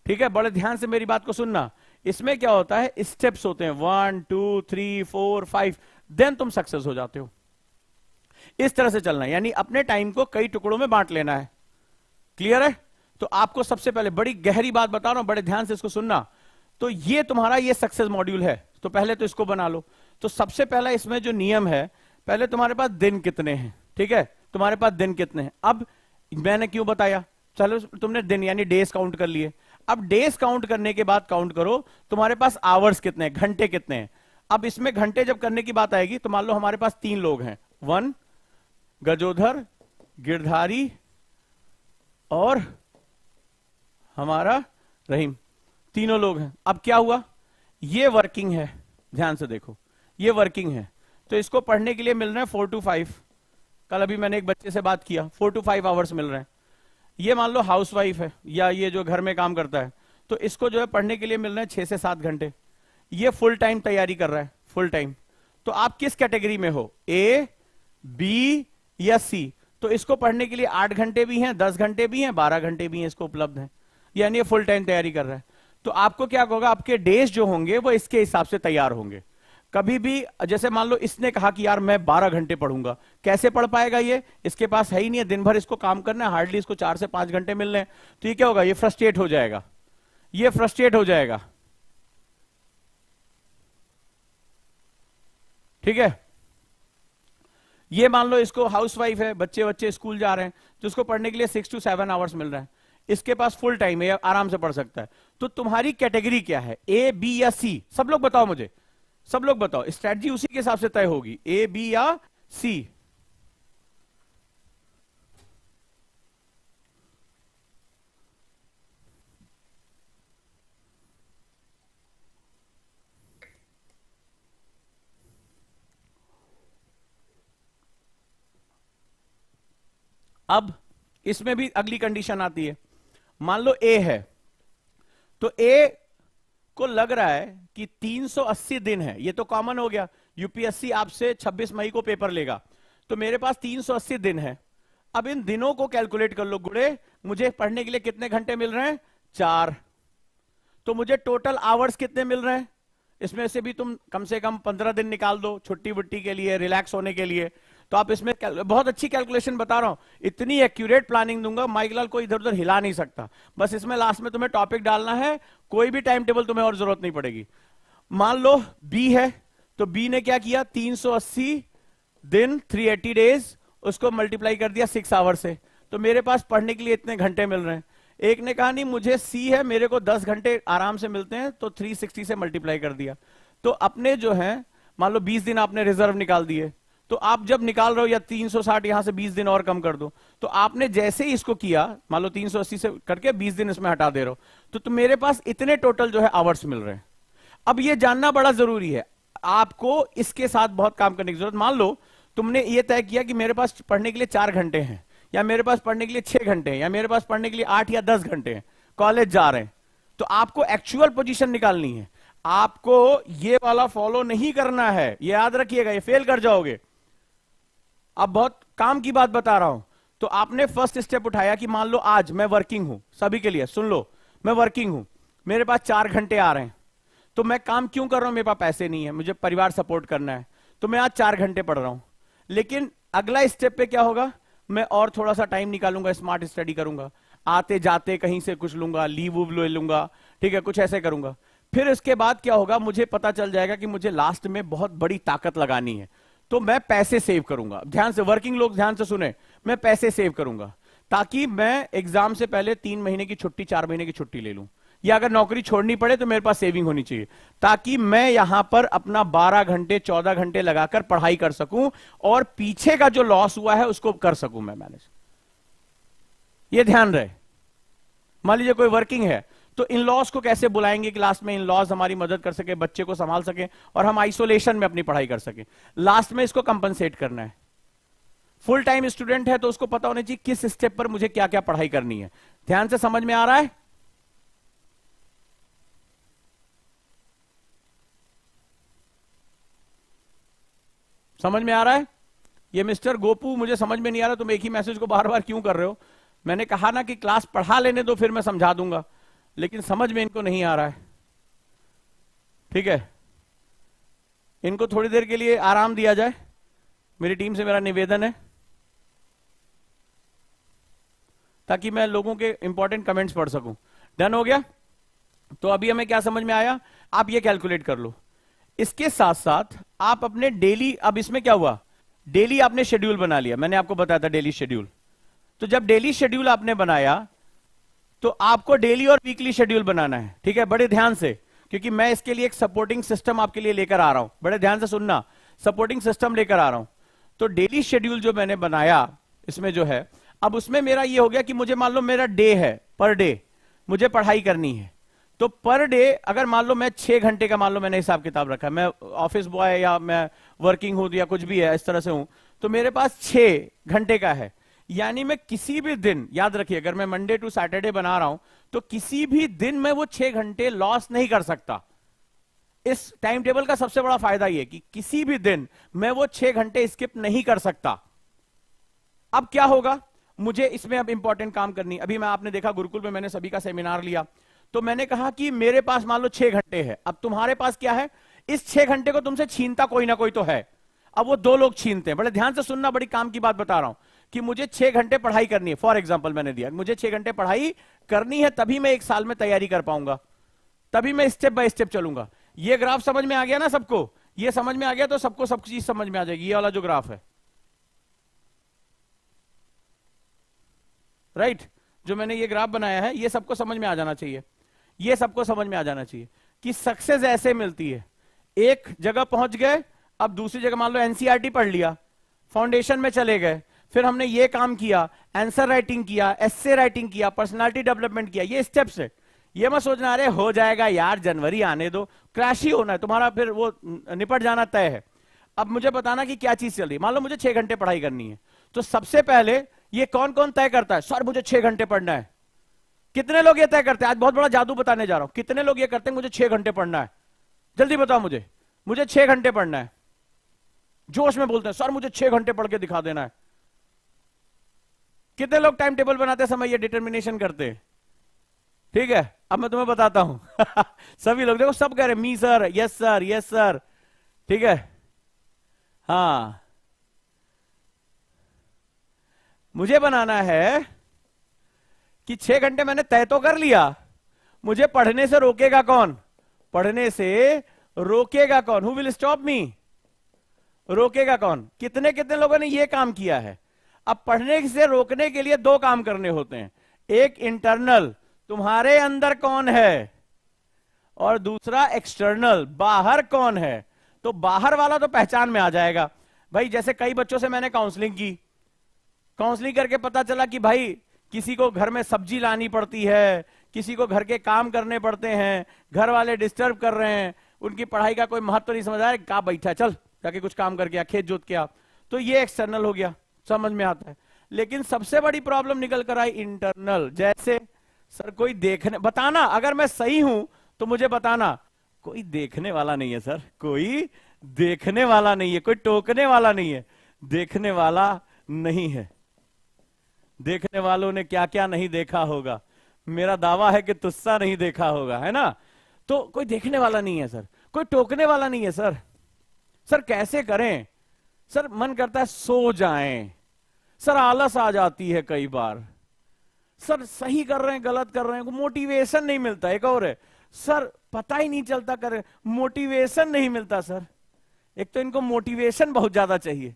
ठीक है, बड़े ध्यान से मेरी बात को सुनना। इसमें क्या होता है, स्टेप्स होते हैं, 1 2 3 4 5, देन तुम सक्सेस हो जाते हो। इस तरह से चलना है, यानी अपने टाइम को कई टुकड़ों में बांट लेना है। क्लियर है? तो आपको सबसे पहले बड़ी गहरी बात बता रहा हूं, बड़े ध्यान से इसको सुनना। तो ये तुम्हारा ये सक्सेस मॉड्यूल है, तो पहले तो इसको बना लो। तो सबसे पहला इसमें जो नियम है, पहले तुम्हारे पास दिन कितने हैं। ठीक है, तुम्हारे पास दिन कितने हैं। अब मैंने क्यों बताया, चलो तुमने दिन यानी डेज काउंट कर लिए। अब डेज काउंट करने के बाद काउंट करो तुम्हारे पास आवर्स कितने हैं, घंटे कितने हैं। अब इसमें घंटे जब करने की बात आएगी तो मान लो हमारे पास 3 लोग हैं, 1 गजोधर, गिरधारी और हमारा रहीम, तीनों लोग हैं। अब क्या हुआ, ये वर्किंग है, ध्यान से देखो, ये वर्किंग है, तो इसको पढ़ने के लिए मिल रहे हैं 4 to 5। कल अभी मैंने एक बच्चे से बात किया, 4 to 5 आवर्स मिल रहे हैं। ये मान लो हाउसवाइफ है या ये जो घर में काम करता है, तो इसको जो है पढ़ने के लिए मिल रहे हैं 6 से 7 घंटे। ये फुल टाइम तैयारी कर रहा है, फुल टाइम। तो आप किस कैटेगरी में हो, ए, बी या सी? तो इसको पढ़ने के लिए 8 घंटे भी हैं, 10 घंटे भी हैं, 12 घंटे भी हैं, इसको उपलब्ध हैं। यानी ये फुल टाइम तैयारी कर रहा है। तो आपको क्या होगा, आपके डेज जो होंगे वो इसके हिसाब से तैयार होंगे। कभी भी जैसे मान लो इसने कहा कि यार मैं 12 घंटे पढ़ूंगा, कैसे पढ़ पाएगा ये, इसके पास है ही नहीं है, दिन भर इसको काम करना है, हार्डली इसको 4 से 5 घंटे मिल रहे हैं। तो ये क्या होगा, ये फ्रस्ट्रेट हो जाएगा, ये फ्रस्ट्रेट हो जाएगा। ठीक है। ये मान लो इसको हाउसवाइफ है, बच्चे बच्चे स्कूल जा रहे हैं, तो उसको पढ़ने के लिए 6 to 7 आवर्स मिल रहा है, इसके पास फुल टाइम है, आराम से पढ़ सकता है। तो तुम्हारी कैटेगरी क्या है, ए बी या सी? सब लोग बताओ मुझे, सब लोग बताओ, स्ट्रेटजी उसी के हिसाब से तय होगी, ए बी या सी। अब इसमें भी अगली कंडीशन आती है, मान लो ए है, तो ए को लग रहा है कि 380 दिन है, ये तो कॉमन हो गया, यूपीएससी आपसे 26 मई को पेपर लेगा, तो मेरे पास 380 दिन है। अब इन दिनों को कैलकुलेट कर लो गुड़े, मुझे पढ़ने के लिए कितने घंटे मिल रहे हैं, 4। तो मुझे टोटल आवर्स कितने मिल रहे हैं, इसमें से भी तुम कम से कम 15 दिन निकाल दो छुट्टी वुट्टी के लिए, रिलैक्स होने के लिए। तो आप इसमें बहुत अच्छी कैलकुलेशन बता रहा हूं, इतनी एक्यूरेट प्लानिंग दूंगा माइकलाल को इधर उधर हिला नहीं सकता। बस इसमें लास्ट में तुम्हें टॉपिक डालना है, कोई भी टाइम टेबल तुम्हें और जरूरत नहीं पड़ेगी। मान लो बी है, तो बी ने क्या किया, 380 दिन 380 डेज, उसको मल्टीप्लाई कर दिया 6 आवर से, तो मेरे पास पढ़ने के लिए इतने घंटे मिल रहे हैं। एक ने कहा नहीं मुझे सी है, मेरे को 10 घंटे आराम से मिलते हैं, तो 360 से मल्टीप्लाई कर दिया। तो अपने जो है मान लो 20 दिन आपने रिजर्व निकाल दिए, तो आप जब निकाल रहे हो या 360 यहां से 20 दिन और कम कर दो, तो आपने जैसे ही इसको किया, मान लो 380 से करके 20 दिन इसमें हटा दे रहे हो, तो मेरे पास इतने टोटल जो है आवर्स मिल रहे हैं। अब ये जानना बड़ा जरूरी है, आपको इसके साथ बहुत काम करने की जरूरत। मान लो तुमने ये तय किया कि मेरे पास पढ़ने के लिए 4 घंटे हैं, या मेरे पास पढ़ने के लिए 6 घंटे हैं, या मेरे पास पढ़ने के लिए 8 या 10 घंटे हैं, कॉलेज जा रहे हैं, तो आपको एक्चुअल पोजीशन निकालनी है। आपको ये वाला फॉलो नहीं करना है, ये याद रखिएगा, ये फेल कर जाओगे। अब बहुत काम की बात बता रहा हूं। तो आपने फर्स्ट स्टेप उठाया कि मान लो आज मैं वर्किंग हूं, सभी के लिए सुन लो, मैं वर्किंग हूं, मेरे पास 4 घंटे आ रहे हैं, तो मैं काम क्यों कर रहा हूं, मेरे पास पैसे नहीं है, मुझे परिवार सपोर्ट करना है, तो मैं आज 4 घंटे पढ़ रहा हूं। लेकिन अगला स्टेप पे क्या होगा, मैं और थोड़ा सा टाइम निकालूंगा, स्मार्ट स्टडी करूंगा, आते जाते कहीं से कुछ लूंगा, लीव वूव ले लूंगा, ठीक है, कुछ ऐसे करूंगा। फिर इसके बाद क्या होगा, मुझे पता चल जाएगा कि मुझे लास्ट में बहुत बड़ी ताकत लगानी है, तो मैं पैसे सेव करूंगा। ध्यान से वर्किंग लोग ध्यान से सुने, मैं पैसे सेव करूंगा ताकि मैं एग्जाम से पहले 3 महीने की छुट्टी, 4 महीने की छुट्टी ले लूं, या अगर नौकरी छोड़नी पड़े तो मेरे पास सेविंग होनी चाहिए, ताकि मैं यहां पर अपना 12 घंटे 14 घंटे लगाकर पढ़ाई कर सकूं और पीछे का जो लॉस हुआ है उसको कर सकूं मैं मैनेज। ये ध्यान रहे। मान लीजिए कोई वर्किंग है, तो इन लॉज को कैसे बुलाएंगे क्लास में, इन लॉज हमारी मदद कर सके, बच्चे को संभाल सके और हम आइसोलेशन में अपनी पढ़ाई कर सके। लास्ट में इसको कंपनसेट करना है। फुल टाइम स्टूडेंट है तो उसको पता होना चाहिए किस स्टेप पर मुझे क्या क्या पढ़ाई करनी है। ध्यान से समझ में आ रहा है? समझ में आ रहा है? ये मिस्टर गोपू, मुझे समझ में नहीं आ रहा तुम एक ही मैसेज को बार बार क्यों कर रहे हो। मैंने कहा ना कि क्लास पढ़ा लेने दो, फिर मैं समझा दूंगा, लेकिन समझ में इनको नहीं आ रहा है। ठीक है, इनको थोड़ी देर के लिए आराम दिया जाए, मेरी टीम से मेरा निवेदन है, ताकि मैं लोगों के इंपॉर्टेंट कमेंट्स पढ़ सकूं। डन हो गया? तो अभी हमें क्या समझ में आया, आप ये कैलकुलेट कर लो। इसके साथ साथ आप अपने डेली, अब इसमें क्या हुआ, डेली आपने शेड्यूल बना लिया, मैंने आपको बताया था डेली शेड्यूल। तो जब डेली शेड्यूल आपने बनाया तो आपको डेली और वीकली शेड्यूल बनाना है। ठीक है, बड़े ध्यान से, क्योंकि मैं इसके लिए एक सपोर्टिंग सिस्टम आपके लिए लेकर आ रहा हूं, बड़े ध्यान से सुनना, सपोर्टिंग सिस्टम लेकर आ रहा हूं। तो डेली शेड्यूल जो मैंने बनाया इसमें जो है, अब उसमें मेरा ये हो गया कि मुझे मान लो मेरा डे है, पर डे मुझे पढ़ाई करनी है, तो पर डे अगर मान लो मैं 6 घंटे का मान लो मैंने हिसाब किताब रखा है, मैं ऑफिस बॉय या मैं वर्किंग हूं या कुछ भी है इस तरह से हूं, तो मेरे पास 6 घंटे का है। यानी मैं किसी भी दिन, याद रखिए, अगर मैं मंडे टू सैटरडे बना रहा हूं तो किसी भी दिन मैं वो 6 घंटे लॉस नहीं कर सकता। इस टाइम टेबल का सबसे बड़ा फायदा यह कि किसी भी दिन मैं वो 6 घंटे स्किप नहीं कर सकता। अब क्या होगा, मुझे इसमें अब इंपॉर्टेंट काम करनी। अभी मैं, आपने देखा गुरुकुल में मैंने सभी का सेमिनार लिया, तो मैंने कहा कि मेरे पास मान लो 6 घंटे है, अब तुम्हारे पास क्या है, इस 6 घंटे को तुमसे छीनता कोई ना कोई तो है। अब वो 2 लोग छीनते हैं। बड़े ध्यान से सुनना, बड़ी काम की बात बता रहा हूं कि मुझे 6 घंटे पढ़ाई करनी है। फॉर एग्जाम्पल मैंने दिया, मुझे 6 घंटे पढ़ाई करनी है, तभी मैं 1 साल में तैयारी कर पाऊंगा, तभी मैं स्टेप बाय स्टेप चलूंगा। ये ग्राफ समझ में आ गया ना सबको? ये समझ में आ गया तो सबको सब चीज समझ में आ जाएगी। ये वाला जो ग्राफ है, राइट, जो मैंने ये ग्राफ बनाया है, ये सबको समझ में आ जाना चाहिए। ये सबको समझ में आ जाना चाहिए कि सक्सेस ऐसे मिलती है। एक जगह पहुंच गए, अब दूसरी जगह मान लो एनसीईआरटी पढ़ लिया, फाउंडेशन में चले गए, फिर हमने ये काम किया, आंसर राइटिंग किया, एस्से राइटिंग किया, पर्सनालिटी डेवलपमेंट किया, ये स्टेप्स है। ये मत सोचना अरे हो जाएगा यार, जनवरी आने दो, क्रैश ही होना है तुम्हारा, फिर वो निपट जाना तय है। अब मुझे बताना कि क्या चीज चल रही है। मान लो मुझे 6 घंटे पढ़ाई करनी है, तो सबसे पहले ये कौन कौन तय करता है, सर मुझे 6 घंटे पढ़ना है। कितने लोग ये तय करते हैं? आज बहुत बड़ा जादू बताने जा रहा हूं। कितने लोग ये करते हैं मुझे 6 घंटे पढ़ना है? जल्दी बताओ मुझे 6 घंटे पढ़ना है। जोश में बोलते हैं सर मुझे 6 घंटे पढ़ के दिखा देना है। कितने लोग टाइम टेबल बनाते समय ये डिटर्मिनेशन करते हैं? ठीक है, अब मैं तुम्हें बताता हूं सभी लोग देखो, सब कह रहे मी sir, yes sir, yes sir. ठीक है, हाँ, मुझे बनाना है कि 6 घंटे मैंने तय तो कर लिया, मुझे पढ़ने से रोकेगा कौन? पढ़ने से रोकेगा कौन? Who will stop me? रोकेगा कौन? कितने कितने लोगों ने यह काम किया है? अब पढ़ने से रोकने के लिए 2 काम करने होते हैं। एक इंटरनल, तुम्हारे अंदर कौन है, और दूसरा एक्सटर्नल, बाहर कौन है। तो बाहर वाला तो पहचान में आ जाएगा भाई। जैसे कई बच्चों से मैंने काउंसलिंग की, काउंसलिंग करके पता चला कि भाई किसी को घर में सब्जी लानी पड़ती है, किसी को घर के काम करने पड़ते हैं, घर वाले डिस्टर्ब कर रहे हैं, उनकी पढ़ाई का कोई महत्व नहीं समझ आ रहा, कहाँ बैठा, चल जाके कुछ काम करके आ, खेत जोत के आ। तो ये एक्सटर्नल हो गया, समझ में आता है। लेकिन सबसे बड़ी प्रॉब्लम निकल कर आई इंटरनल। जैसे सर कोई देखने, बताना अगर मैं सही हूं तो मुझे बताना, कोई देखने वाला नहीं है सर, कोई देखने वाला नहीं है, कोई टोकने वाला नहीं है, देखने वाला नहीं है। देखने वालों ने क्या क्या नहीं देखा होगा, मेरा दावा है कि तुस्सा नहीं देखा होगा, है ना। तो कोई देखने वाला नहीं है सर, कोई टोकने वाला नहीं है सर। सर कैसे करें? सर मन करता है सो जाएं, सर आलस आ जाती है कई बार, सर सही कर रहे हैं गलत कर रहे हैं, मोटिवेशन नहीं मिलता। एक और है सर पता ही नहीं चलता कर, मोटिवेशन नहीं मिलता सर। एक तो इनको मोटिवेशन बहुत ज्यादा चाहिए।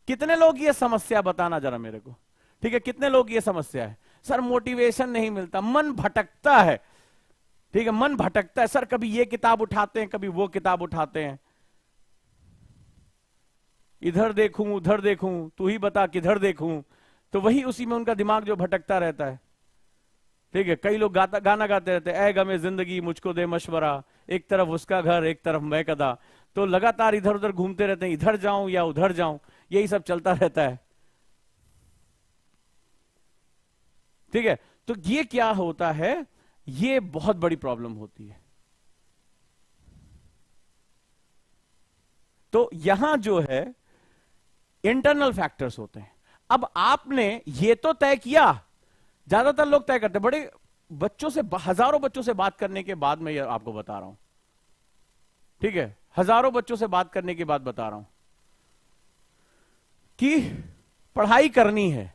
कितने लोग ये समस्या बताना जरा मेरे को, ठीक है, कितने लोग ये समस्या है? सर मोटिवेशन नहीं मिलता, मन भटकता है। ठीक है, मन भटकता है सर, कभी ये किताब उठाते हैं, कभी वो किताब उठाते हैं, इधर देखूं उधर देखूं, तू ही बता किधर देखूं। तो वही उसी में उनका दिमाग जो भटकता रहता है। ठीक है, कई लोग गाना गाते रहते हैं, ऐ गमे जिंदगी मुझको दे मशवरा, एक तरफ उसका घर एक तरफ मैं कदा। तो लगातार इधर उधर घूमते रहते हैं, इधर जाऊं या उधर जाऊं, यही सब चलता रहता है। ठीक है, तो ये क्या होता है, ये बहुत बड़ी प्रॉब्लम होती है। तो यहां जो है इंटरनल फैक्टर्स होते हैं। अब आपने ये तो तय किया, ज्यादातर लोग तय करते हैं, बड़े बच्चों से, हजारों बच्चों से बात करने के बाद मैं ये आपको बता रहा हूं। ठीक है, हजारों बच्चों से बात करने के बाद बता रहा हूं कि पढ़ाई करनी है,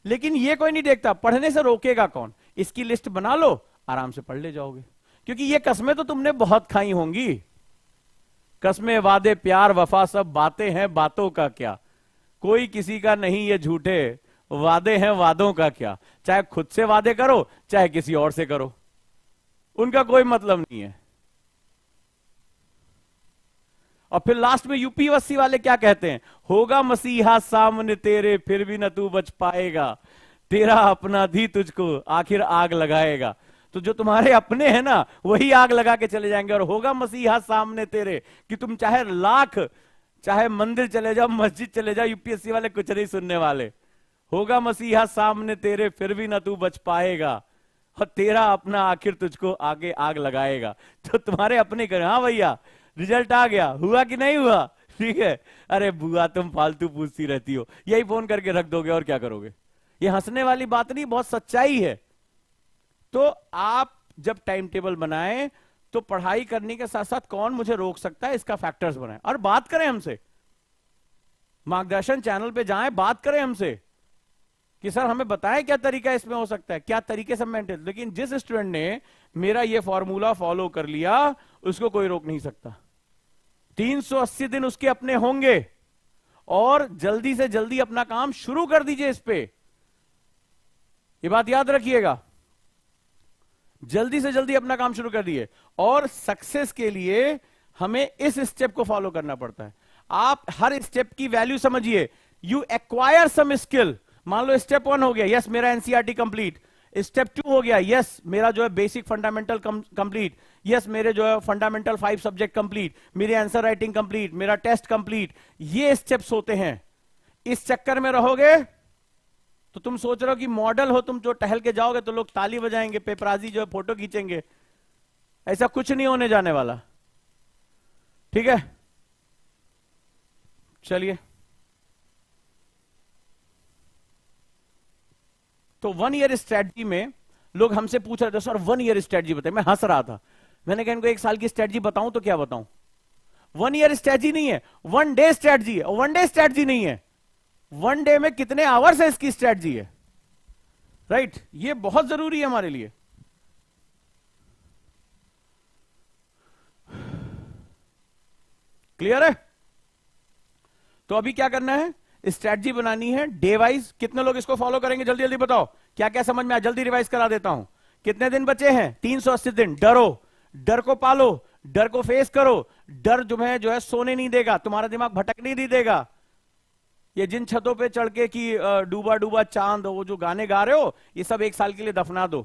लेकिन ये कोई नहीं देखता पढ़ने से रोकेगा कौन। इसकी लिस्ट बना लो, आराम से पढ़ ले जाओगे, क्योंकि ये कसमें तो तुमने बहुत खाई होंगी। कसमें वादे प्यार वफा सब बातें हैं, बातों का क्या, कोई किसी का नहीं ये झूठे वादे हैं, वादों का क्या। चाहे खुद से वादे करो चाहे किसी और से करो, उनका कोई मतलब नहीं है। और फिर लास्ट में यूपीएससी वाले क्या कहते हैं, होगा मसीहा सामने तेरे फिर भी न तू बच पाएगा, तेरा अपना भी तुझको आखिर आग लगाएगा। तो जो तुम्हारे अपने हैं ना, वही आग लगा के चले जाएंगे। और होगा मसीहा सामने तेरे, कि तुम चाहे लाख, चाहे मंदिर चले जाओ, मस्जिद चले जाओ, यूपीएससी वाले कुछ नहीं सुनने वाले। होगा मसीहा सामने तेरे फिर भी ना तू बच पाएगा, और तेरा अपना आखिर तुझको आगे आग लगाएगा। तो तुम्हारे अपने करें, हाँ भैया रिजल्ट आ गया, हुआ कि नहीं हुआ, ठीक है, अरे बुआ तुम फालतू पूछती रहती हो, यही फोन करके रख दोगे और क्या करोगे। ये हंसने वाली बात नहीं, बहुत सच्चाई है। तो आप जब टाइम टेबल बनाएं तो पढ़ाई करने के साथ साथ कौन मुझे रोक सकता है, इसका फैक्टर्स बनाएं और बात करें हमसे। मार्गदर्शन चैनल पे जाएं, बात करें हमसे कि सर हमें बताएं क्या तरीका इसमें हो सकता है, क्या तरीके से मेंटेन। लेकिन जिस स्टूडेंट ने मेरा ये फॉर्मूला फॉलो कर लिया, उसको कोई रोक नहीं सकता। 380 दिन उसके अपने होंगे और जल्दी से जल्दी अपना काम शुरू कर दीजिए इस पे। ये बात याद रखिएगा, जल्दी से जल्दी अपना काम शुरू कर दिए। और सक्सेस के लिए हमें इस स्टेप को फॉलो करना पड़ता है। आप हर स्टेप की वैल्यू समझिए। You acquire some skill. मान लो स्टेप 1 हो गया, यस मेरा एनसीईआरटी कंप्लीट। स्टेप 2 हो गया, यस मेरा जो है बेसिक फंडामेंटल कंप्लीट। यस मेरे जो है फंडामेंटल 5 सब्जेक्ट कंप्लीट, मेरी आंसर राइटिंग कंप्लीट, मेरा टेस्ट कंप्लीट। ये स्टेप्स होते हैं। इस चक्कर में रहोगे तो तुम सोच रहे हो कि मॉडल हो तुम, जो टहल के जाओगे तो लोग ताली बजाएंगे, पेपराजी जो है फोटो खींचेंगे। ऐसा कुछ नहीं होने जाने वाला, ठीक है। चलिए, तो 1 ईयर स्ट्रेटजी में लोग हमसे पूछ रहे थे, सर 1 ईयर स्ट्रेटजी बताइए। मैं हंस रहा था, मैंने कहा इनको 1 साल की स्ट्रेटजी बताऊं तो क्या बताऊं। 1 ईयर स्ट्रेटजी नहीं है, 1 डे स्ट्रेटजी है। 1 डे स्ट्रेटजी नहीं है, 1 डे में कितने आवर्स है इसकी स्ट्रेटजी है, राइट। ये बहुत जरूरी है हमारे लिए। क्लियर है। तो अभी क्या करना है, स्ट्रेटजी बनानी है डे वाइज। कितने लोग इसको फॉलो करेंगे, जल्दी जल्दी बताओ क्या क्या समझ में आया। जल्दी रिवाइज करा देता हूं। कितने दिन बचे हैं, 380 दिन। डरो, डर को पालो, डर को फेस करो। डर जो है सोने नहीं देगा, तुम्हारा दिमाग भटकने नहीं देगा। ये जिन छतों पे चढ़ के कि डूबा डूबा चांद, वो जो गाने गा रहे हो, ये सब 1 साल के लिए दफना दो,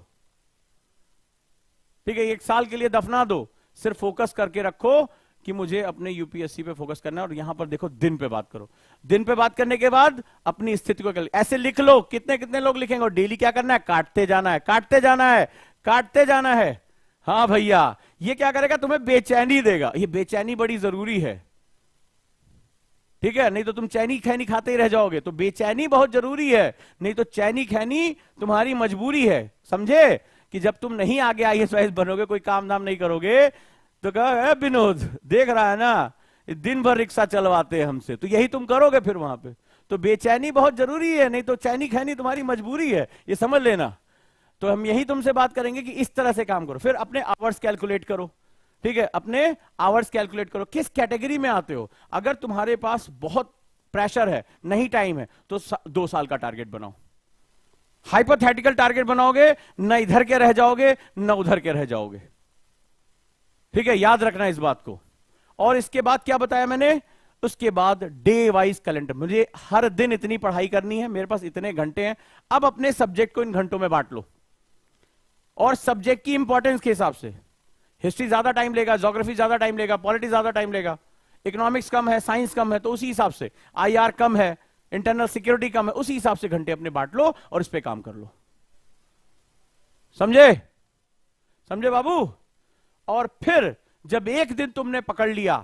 ठीक है। 1 साल के लिए दफना दो। सिर्फ फोकस करके रखो कि मुझे अपने यूपीएससी पे फोकस करना है। और यहां पर देखो, दिन पे बात करो। दिन पे बात करने के बाद अपनी स्थिति को ऐसे लिख लो। कितने कितने लोग लिखेंगे। और डेली क्या करना है, काटते जाना है, काटते जाना है, काटते जाना है। हाँ भैया, ये क्या करेगा, तुम्हें बेचैनी देगा। ये बेचैनी बड़ी जरूरी है, ठीक है। नहीं तो तुम चैनी खैनी खाते ही रह जाओगे। तो बेचैनी बहुत जरूरी है, नहीं तो चैनी खैनी तुम्हारी मजबूरी है। समझे कि जब तुम नहीं आगे आईएएस बनोगे, कोई काम धाम नहीं करोगे, तो कहा विनोद देख रहा है ना, दिन भर रिक्शा चलवाते हैं हमसे, तो यही तुम करोगे फिर वहां पे। तो बेचैनी बहुत जरूरी है, नहीं तो चैनी खैनी तुम्हारी मजबूरी है, ये समझ लेना। तो हम यही तुमसे बात करेंगे कि इस तरह से काम करो। फिर अपने आवर्स कैलकुलेट करो, ठीक है। अपने आवर्स कैलकुलेट करो, किस कैटेगरी में आते हो। अगर तुम्हारे पास बहुत प्रेशर है, नहीं टाइम है, तो 2 साल का टारगेट बनाओ। हाइपोथेटिकल टारगेट बनाओगे, न इधर के रह जाओगे न उधर के रह जाओगे, ठीक है। याद रखना इस बात को। और इसके बाद क्या बताया मैंने, उसके बाद डे वाइज कैलेंडर। मुझे हर दिन इतनी पढ़ाई करनी है, मेरे पास इतने घंटे हैं। अब अपने सब्जेक्ट को इन घंटों में बांट लो, और सब्जेक्ट की इंपॉर्टेंस के हिसाब से। हिस्ट्री ज्यादा टाइम लेगा, ज्योग्राफी ज्यादा टाइम लेगा, पॉलिटिक्स ज्यादा टाइम लेगा, इकोनॉमिक्स कम है, साइंस कम है, तो उसी हिसाब से। आईआर कम है, इंटरनल सिक्योरिटी कम है, उसी हिसाब से घंटे अपने बांट लो और इस पे काम कर लो। समझे, समझे बाबू। और फिर जब एक दिन तुमने पकड़ लिया,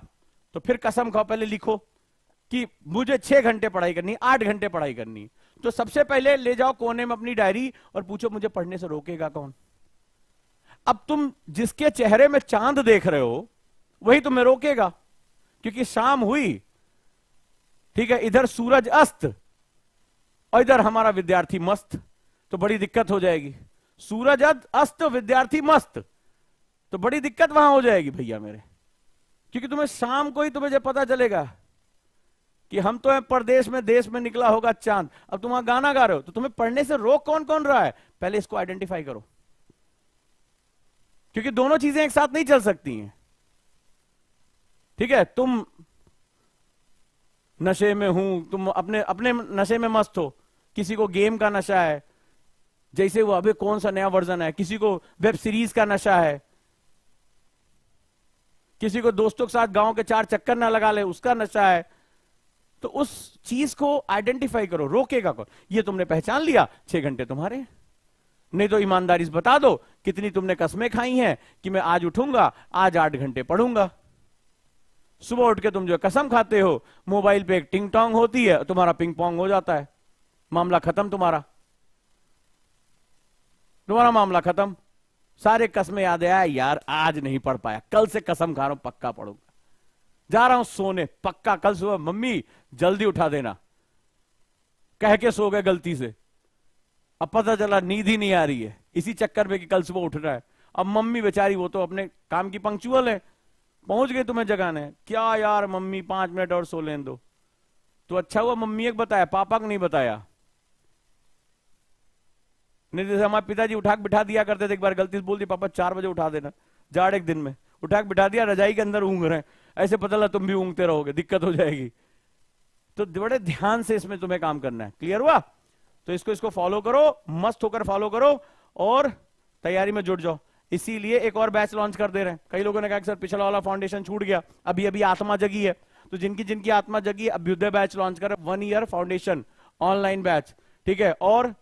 तो फिर कसम खाओ, पहले लिखो कि मुझे 6 घंटे पढ़ाई करनी, 8 घंटे पढ़ाई करनी। तो सबसे पहले ले जाओ कोने में अपनी डायरी और पूछो, मुझे पढ़ने से रोकेगा कौन। अब तुम जिसके चेहरे में चांद देख रहे हो, वही तुम्हें रोकेगा, क्योंकि शाम हुई, ठीक है, इधर सूरज अस्त और इधर हमारा विद्यार्थी मस्त, तो बड़ी दिक्कत हो जाएगी। सूरज अस्त, विद्यार्थी मस्त, तो बड़ी दिक्कत वहां हो जाएगी भैया मेरे। क्योंकि तुम्हें शाम को ही तुम्हें जब पता चलेगा कि हम तो है परदेश में, देश में निकला होगा चांद। अब तुम वहां गाना गा रहे हो, तो तुम्हें पढ़ने से रोक कौन कौन रहा है, पहले इसको आइडेंटिफाई करो। क्योंकि दोनों चीजें एक साथ नहीं चल सकती हैं, ठीक है। तुम नशे में हूं, तुम अपने अपने नशे में मस्त हो, किसी को गेम का नशा है, जैसे वो अभी कौन सा नया वर्जन है, किसी को वेब सीरीज का नशा है, किसी को दोस्तों के साथ गांव के 4 चक्कर ना लगा ले उसका नशा है। तो उस चीज को आइडेंटिफाई करो, रोकेगा कौन। ये तुमने पहचान लिया, 6 घंटे तुम्हारे। नहीं तो ईमानदारी से बता दो कितनी तुमने कसमें खाई हैं कि मैं आज उठूंगा, आज 8 घंटे पढ़ूंगा। सुबह उठ के तुम जो कसम खाते हो, मोबाइल पे एक टिंग टोंग होती है, तुम्हारा पिंग पोंग हो जाता है, मामला खत्म। तुम्हारा मामला खत्म। सारे कसमें याद आया, यार आज नहीं पढ़ पाया, कल से कसम खा रहा हूं पक्का पढ़ूंगा, जा रहा हूं सोने, पक्का कल सुबह मम्मी जल्दी उठा देना, कह के सो गए गलती से। अब पता चला नींद ही नहीं आ रही है, इसी चक्कर में कि कल सुबह उठना है। अब मम्मी बेचारी, वो तो अपने काम की पंक्चुअल है, पहुंच गए तुम्हें जगाने, क्या यार मम्मी 5 मिनट और सो लेने दो। तो अच्छा हुआ मम्मी एक बताया, पापा को नहीं बताया। नहीं जैसे हमारे पिताजी उठा के बिठा दिया करते थे, एक बार गलती से बोल दिया पापा 4 बजे उठा देना, जाड़ एक दिन में उठा के बिठा दिया, रजाई के अंदर ऊँग रहे हैं, ऐसे पता लगा तुम भी ऊँगते रहोगे, दिक्कत हो जाएगी। तो बड़े ध्यान से इसमें तुम्हें काम करना है, क्लियर हुआ? तो इसको फॉलो करो, मस्त होकर फॉलो करो और तैयारी में जुट जाओ। इसीलिए एक और बैच लॉन्च कर दे रहे हैं। कई लोगों ने कहा कि सर पिछला वाला फाउंडेशन छूट गया, अभी अभी आत्मा जगी है। तो जिनकी जिनकी आत्मा जगी, अभ्युदय बैच लॉन्च कर 1 ईयर फाउंडेशन ऑनलाइन बैच, ठीक है। और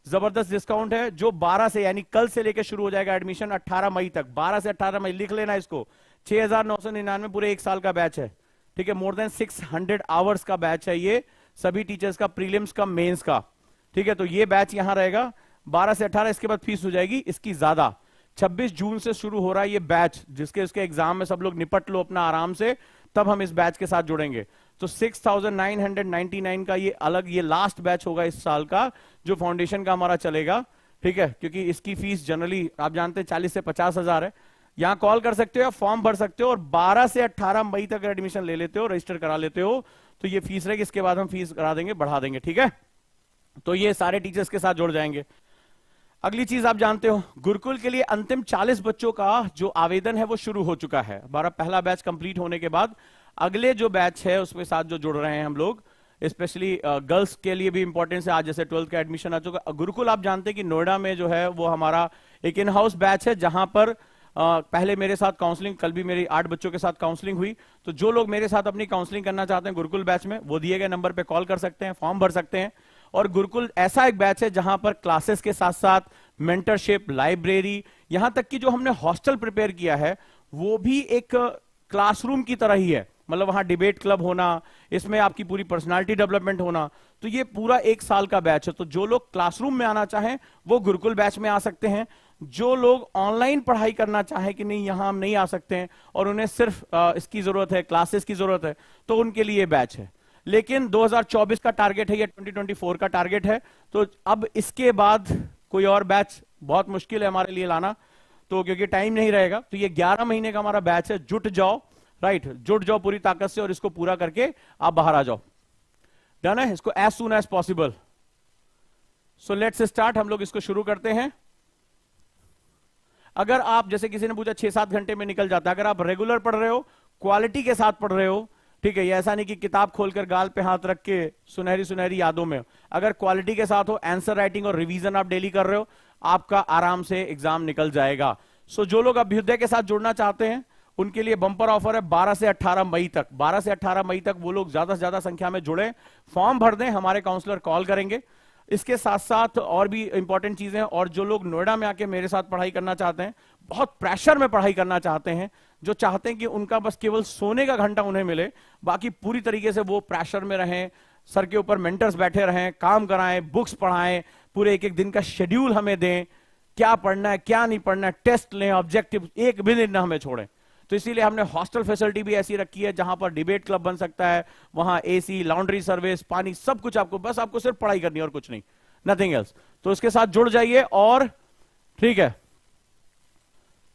जबरदस्त डिस्काउंट है जो 12 से यानी कल से लेकर शुरू हो जाएगा एडमिशन 18 मई तक। 12 से 18 मई लिख लेना इसको। 6,999 पूरे 1 साल का बैच है, ठीक है। मोर देन 600 आवर्स का बैच है ये, सभी टीचर्स का, प्रीलिम्स का, मेंस का, ठीक है। तो ये बैच यहां रहेगा 12 से 18। इसके बाद फीस हो जाएगी इसकी ज्यादा। 26 जून से शुरू हो रहा है ये बैच, जिसके उसके एग्जाम में सब लोग निपट लो अपना आराम से, तब हम इस बैच के साथ जुड़ेंगे। तो 6,999 का ये अलग, ये लास्ट बैच होगा इस साल का जो फाउंडेशन का हमारा चलेगा, ठीक है। क्योंकि इसकी फीस जनरली आप जानते हैं 40 से 50 हजार है। यहां कॉल कर सकते हो या फॉर्म भर सकते हो और 12 से 18 मई तक एडमिशन ले लेते हो, रजिस्टर करा लेते हो, तो ये फीस रहेगी। इसके बाद हम फीस करा देंगे, बढ़ा देंगे, ठीक है। तो ये सारे टीचर्स के साथ जुड़ जाएंगे। अगली चीज आप जानते हो, गुरुकुल के लिए अंतिम 40 बच्चों का जो आवेदन है वो शुरू हो चुका है। हमारा पहला बैच कंप्लीट होने के बाद अगले जो बैच है उसके साथ जो जुड़ रहे हैं हम लोग, स्पेशली गर्ल्स के लिए भी इंपॉर्टेंस है। आज जैसे 12th का एडमिशन आ चुका। गुरुकुल आप जानते हैं कि नोएडा में जो है वो हमारा एक इन हाउस बैच है, जहां पर पहले मेरे साथ काउंसलिंग, कल भी मेरी 8 बच्चों के साथ काउंसलिंग हुई। तो जो लोग मेरे साथ अपनी काउंसलिंग करना चाहते हैं गुरुकुल बैच में, वो दिए गए नंबर पे कॉल कर सकते हैं, फॉर्म भर सकते हैं। और गुरुकुल ऐसा एक बैच है जहां पर क्लासेस के साथ साथ मेंटरशिप, लाइब्रेरी, यहां तक कि जो हमने हॉस्टल प्रिपेयर किया है वो भी एक क्लासरूम की तरह ही है। मतलब वहां डिबेट क्लब होना, इसमें आपकी पूरी पर्सनालिटी डेवलपमेंट होना। तो ये पूरा 1 साल का बैच है। तो जो लोग क्लासरूम में आना चाहें वो गुरुकुल बैच में आ सकते हैं। जो लोग ऑनलाइन पढ़ाई करना चाहें कि नहीं यहां हम नहीं आ सकते हैं और उन्हें सिर्फ इसकी जरूरत है, क्लासेस की जरूरत है, तो उनके लिए बैच है। लेकिन 2024 का टारगेट है या 2024 का टारगेट है। तो अब इसके बाद कोई और बैच बहुत मुश्किल है हमारे लिए लाना, तो क्योंकि टाइम नहीं रहेगा। तो ये 11 महीने का हमारा बैच है। जुट जाओ, राइट, जुट जाओ पूरी ताकत से और इसको पूरा करके आप बाहर आ जाओ। डन है? इसको as soon as possible. So let's start. हम लोग इसको शुरू करते हैं। अगर आप, जैसे किसी ने पूछा 6-7 घंटे में निकल जाता है, अगर आप रेगुलर पढ़ रहे हो, क्वालिटी के साथ पढ़ रहे हो, ठीक है, ये ऐसा नहीं कि किताब खोलकर गाल पे हाथ रख के सुनहरी सुनहरी यादों में, अगर क्वालिटी के साथ हो, आंसर राइटिंग और रिवीजन आप डेली कर रहे हो, आपका आराम से एग्जाम निकल जाएगा। सो जो लोग अभ्युदय के साथ जुड़ना चाहते हैं उनके लिए बंपर ऑफर है 12 से 18 मई तक। 12 से 18 मई तक वो लोग ज्यादा से ज्यादा संख्या में जुड़े, फॉर्म भर दें, हमारे काउंसलर कॉल करेंगे। इसके साथ साथ और भी इंपॉर्टेंट चीजें हैं। और जो लोग नोएडा में आके मेरे साथ पढ़ाई करना चाहते हैं, बहुत प्रेशर में पढ़ाई करना चाहते हैं, जो चाहते हैं कि उनका बस केवल सोने का घंटा उन्हें मिले, बाकी पूरी तरीके से वो प्रेशर में रहें, सर के ऊपर मेंटर्स बैठे रहें, काम कराएं, बुक्स पढ़ाएं, पूरे एक एक दिन का शेड्यूल हमें दें, क्या पढ़ना है क्या नहीं पढ़ना है, टेस्ट लें, ऑब्जेक्टिव, एक भी दिन ना हमें छोड़ें। तो इसीलिए हमने हॉस्टल फैसिलिटी भी ऐसी रखी है जहां पर डिबेट क्लब बन सकता है, वहां एसी, लॉन्ड्री सर्विस, पानी, सब कुछ आपको, बस आपको सिर्फ पढ़ाई करनी है और कुछ नहीं, नथिंग एल्स। तो इसके साथ जुड़ जाइए। और ठीक है,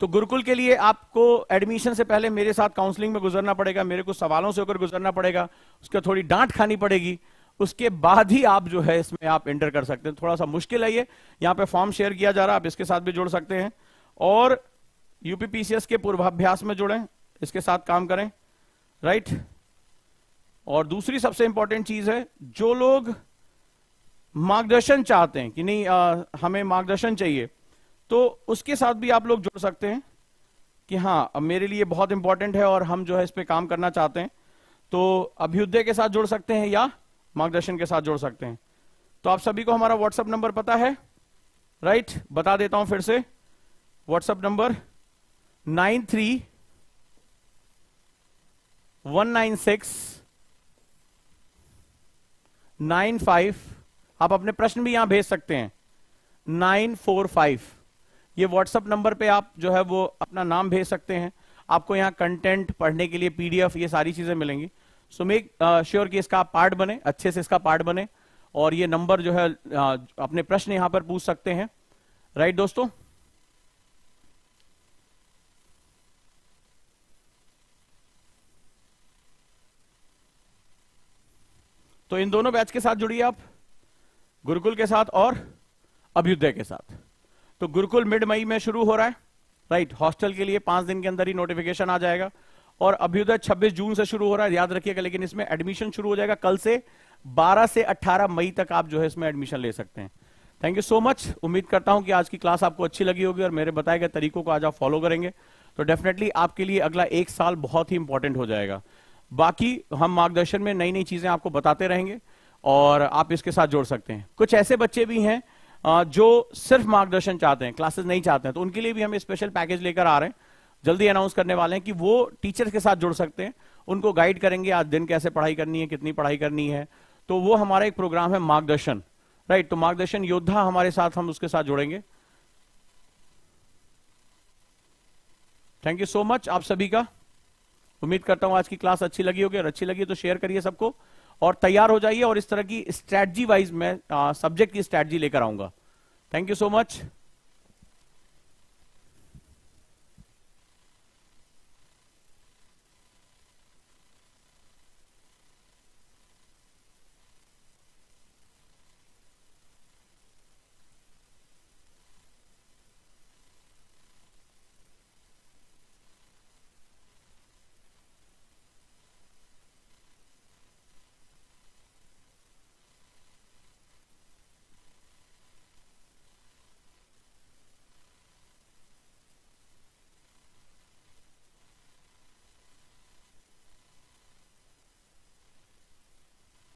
तो गुरुकुल के लिए आपको एडमिशन से पहले मेरे साथ काउंसलिंग में गुजरना पड़ेगा, मेरे कुछ सवालों से होकर गुजरना पड़ेगा, उसके थोड़ी डांट खानी पड़ेगी, उसके बाद ही आप जो है इसमें आप एंटर कर सकते हैं। थोड़ा सा मुश्किल है ये, यहाँ पे फॉर्म शेयर किया जा रहा है, आप इसके साथ भी जुड़ सकते हैं। और यूपीपीसीएस के पूर्वाभ्यास में जुड़ें, इसके साथ काम करें, राइट। और दूसरी सबसे इंपॉर्टेंट चीज है, जो लोग मार्गदर्शन चाहते हैं कि नहीं हमें मार्गदर्शन चाहिए, तो उसके साथ भी आप लोग जुड़ सकते हैं कि हाँ अब मेरे लिए बहुत इंपॉर्टेंट है और हम जो है इस पे काम करना चाहते हैं। तो अभ्युदय के साथ जुड़ सकते हैं या मार्गदर्शन के साथ जुड़ सकते हैं। तो आप सभी को हमारा व्हाट्सएप नंबर पता है, राइट, बता देता हूं फिर से। व्हाट्सएप नंबर 931969 आप अपने प्रश्न भी यहां भेज सकते हैं 945। ये व्हाट्सएप नंबर पे आप जो है वो अपना नाम भेज सकते हैं। आपको यहाँ कंटेंट पढ़ने के लिए पीडीएफ, ये सारी चीजें मिलेंगी। सो मेक श्योर कि इसका पार्ट बने, अच्छे से इसका पार्ट बने। और ये नंबर जो है अपने प्रश्न यहां पर पूछ सकते हैं, राइट दोस्तों। तो इन दोनों बैच के साथ जुड़िए आप, गुरुकुल के साथ और अभ्युदय के साथ। तो गुरुकुल मिड मई में शुरू हो रहा है, राइट। हॉस्टल के लिए 5 दिन के अंदर ही नोटिफिकेशन आ जाएगा। और अभ्युदय 26 जून से शुरू हो रहा है, याद रखिएगा। लेकिन इसमें एडमिशन शुरू हो जाएगा कल से, 12 से 18 मई तक आप जो है इसमें एडमिशन ले सकते हैं। Thank you so much. उम्मीद करता हूं कि आज की क्लास आपको अच्छी लगी होगी और मेरे बताए गए तरीकों को आज आप फॉलो करेंगे तो डेफिनेटली आपके लिए अगला 1 साल बहुत ही इंपॉर्टेंट हो जाएगा। बाकी हम मार्गदर्शन में नई नई चीजें आपको बताते रहेंगे और आप इसके साथ जोड़ सकते हैं। कुछ ऐसे बच्चे भी हैं जो सिर्फ मार्गदर्शन चाहते हैं, क्लासेस नहीं चाहते हैं, तो उनके लिए भी हम स्पेशल पैकेज लेकर आ रहे हैं, जल्दी अनाउंस करने वाले हैं कि वो टीचर्स के साथ जुड़ सकते हैं, उनको गाइड करेंगे आज दिन कैसे पढ़ाई करनी है, कितनी पढ़ाई करनी है। तो वो हमारा एक प्रोग्राम है मार्गदर्शन, राइट। तो मार्गदर्शन योद्धा हमारे साथ, हम उसके साथ जुड़ेंगे। थैंक यू सो मच आप सभी का। उम्मीद करता हूं आज की क्लास अच्छी लगी होगी, और अच्छी लगी तो शेयर करिए सबको और तैयार हो जाइए। और इस तरह की स्ट्रैटेजी वाइज मैं सब्जेक्ट की स्ट्रैटेजी लेकर आऊंगा। Thank you so much.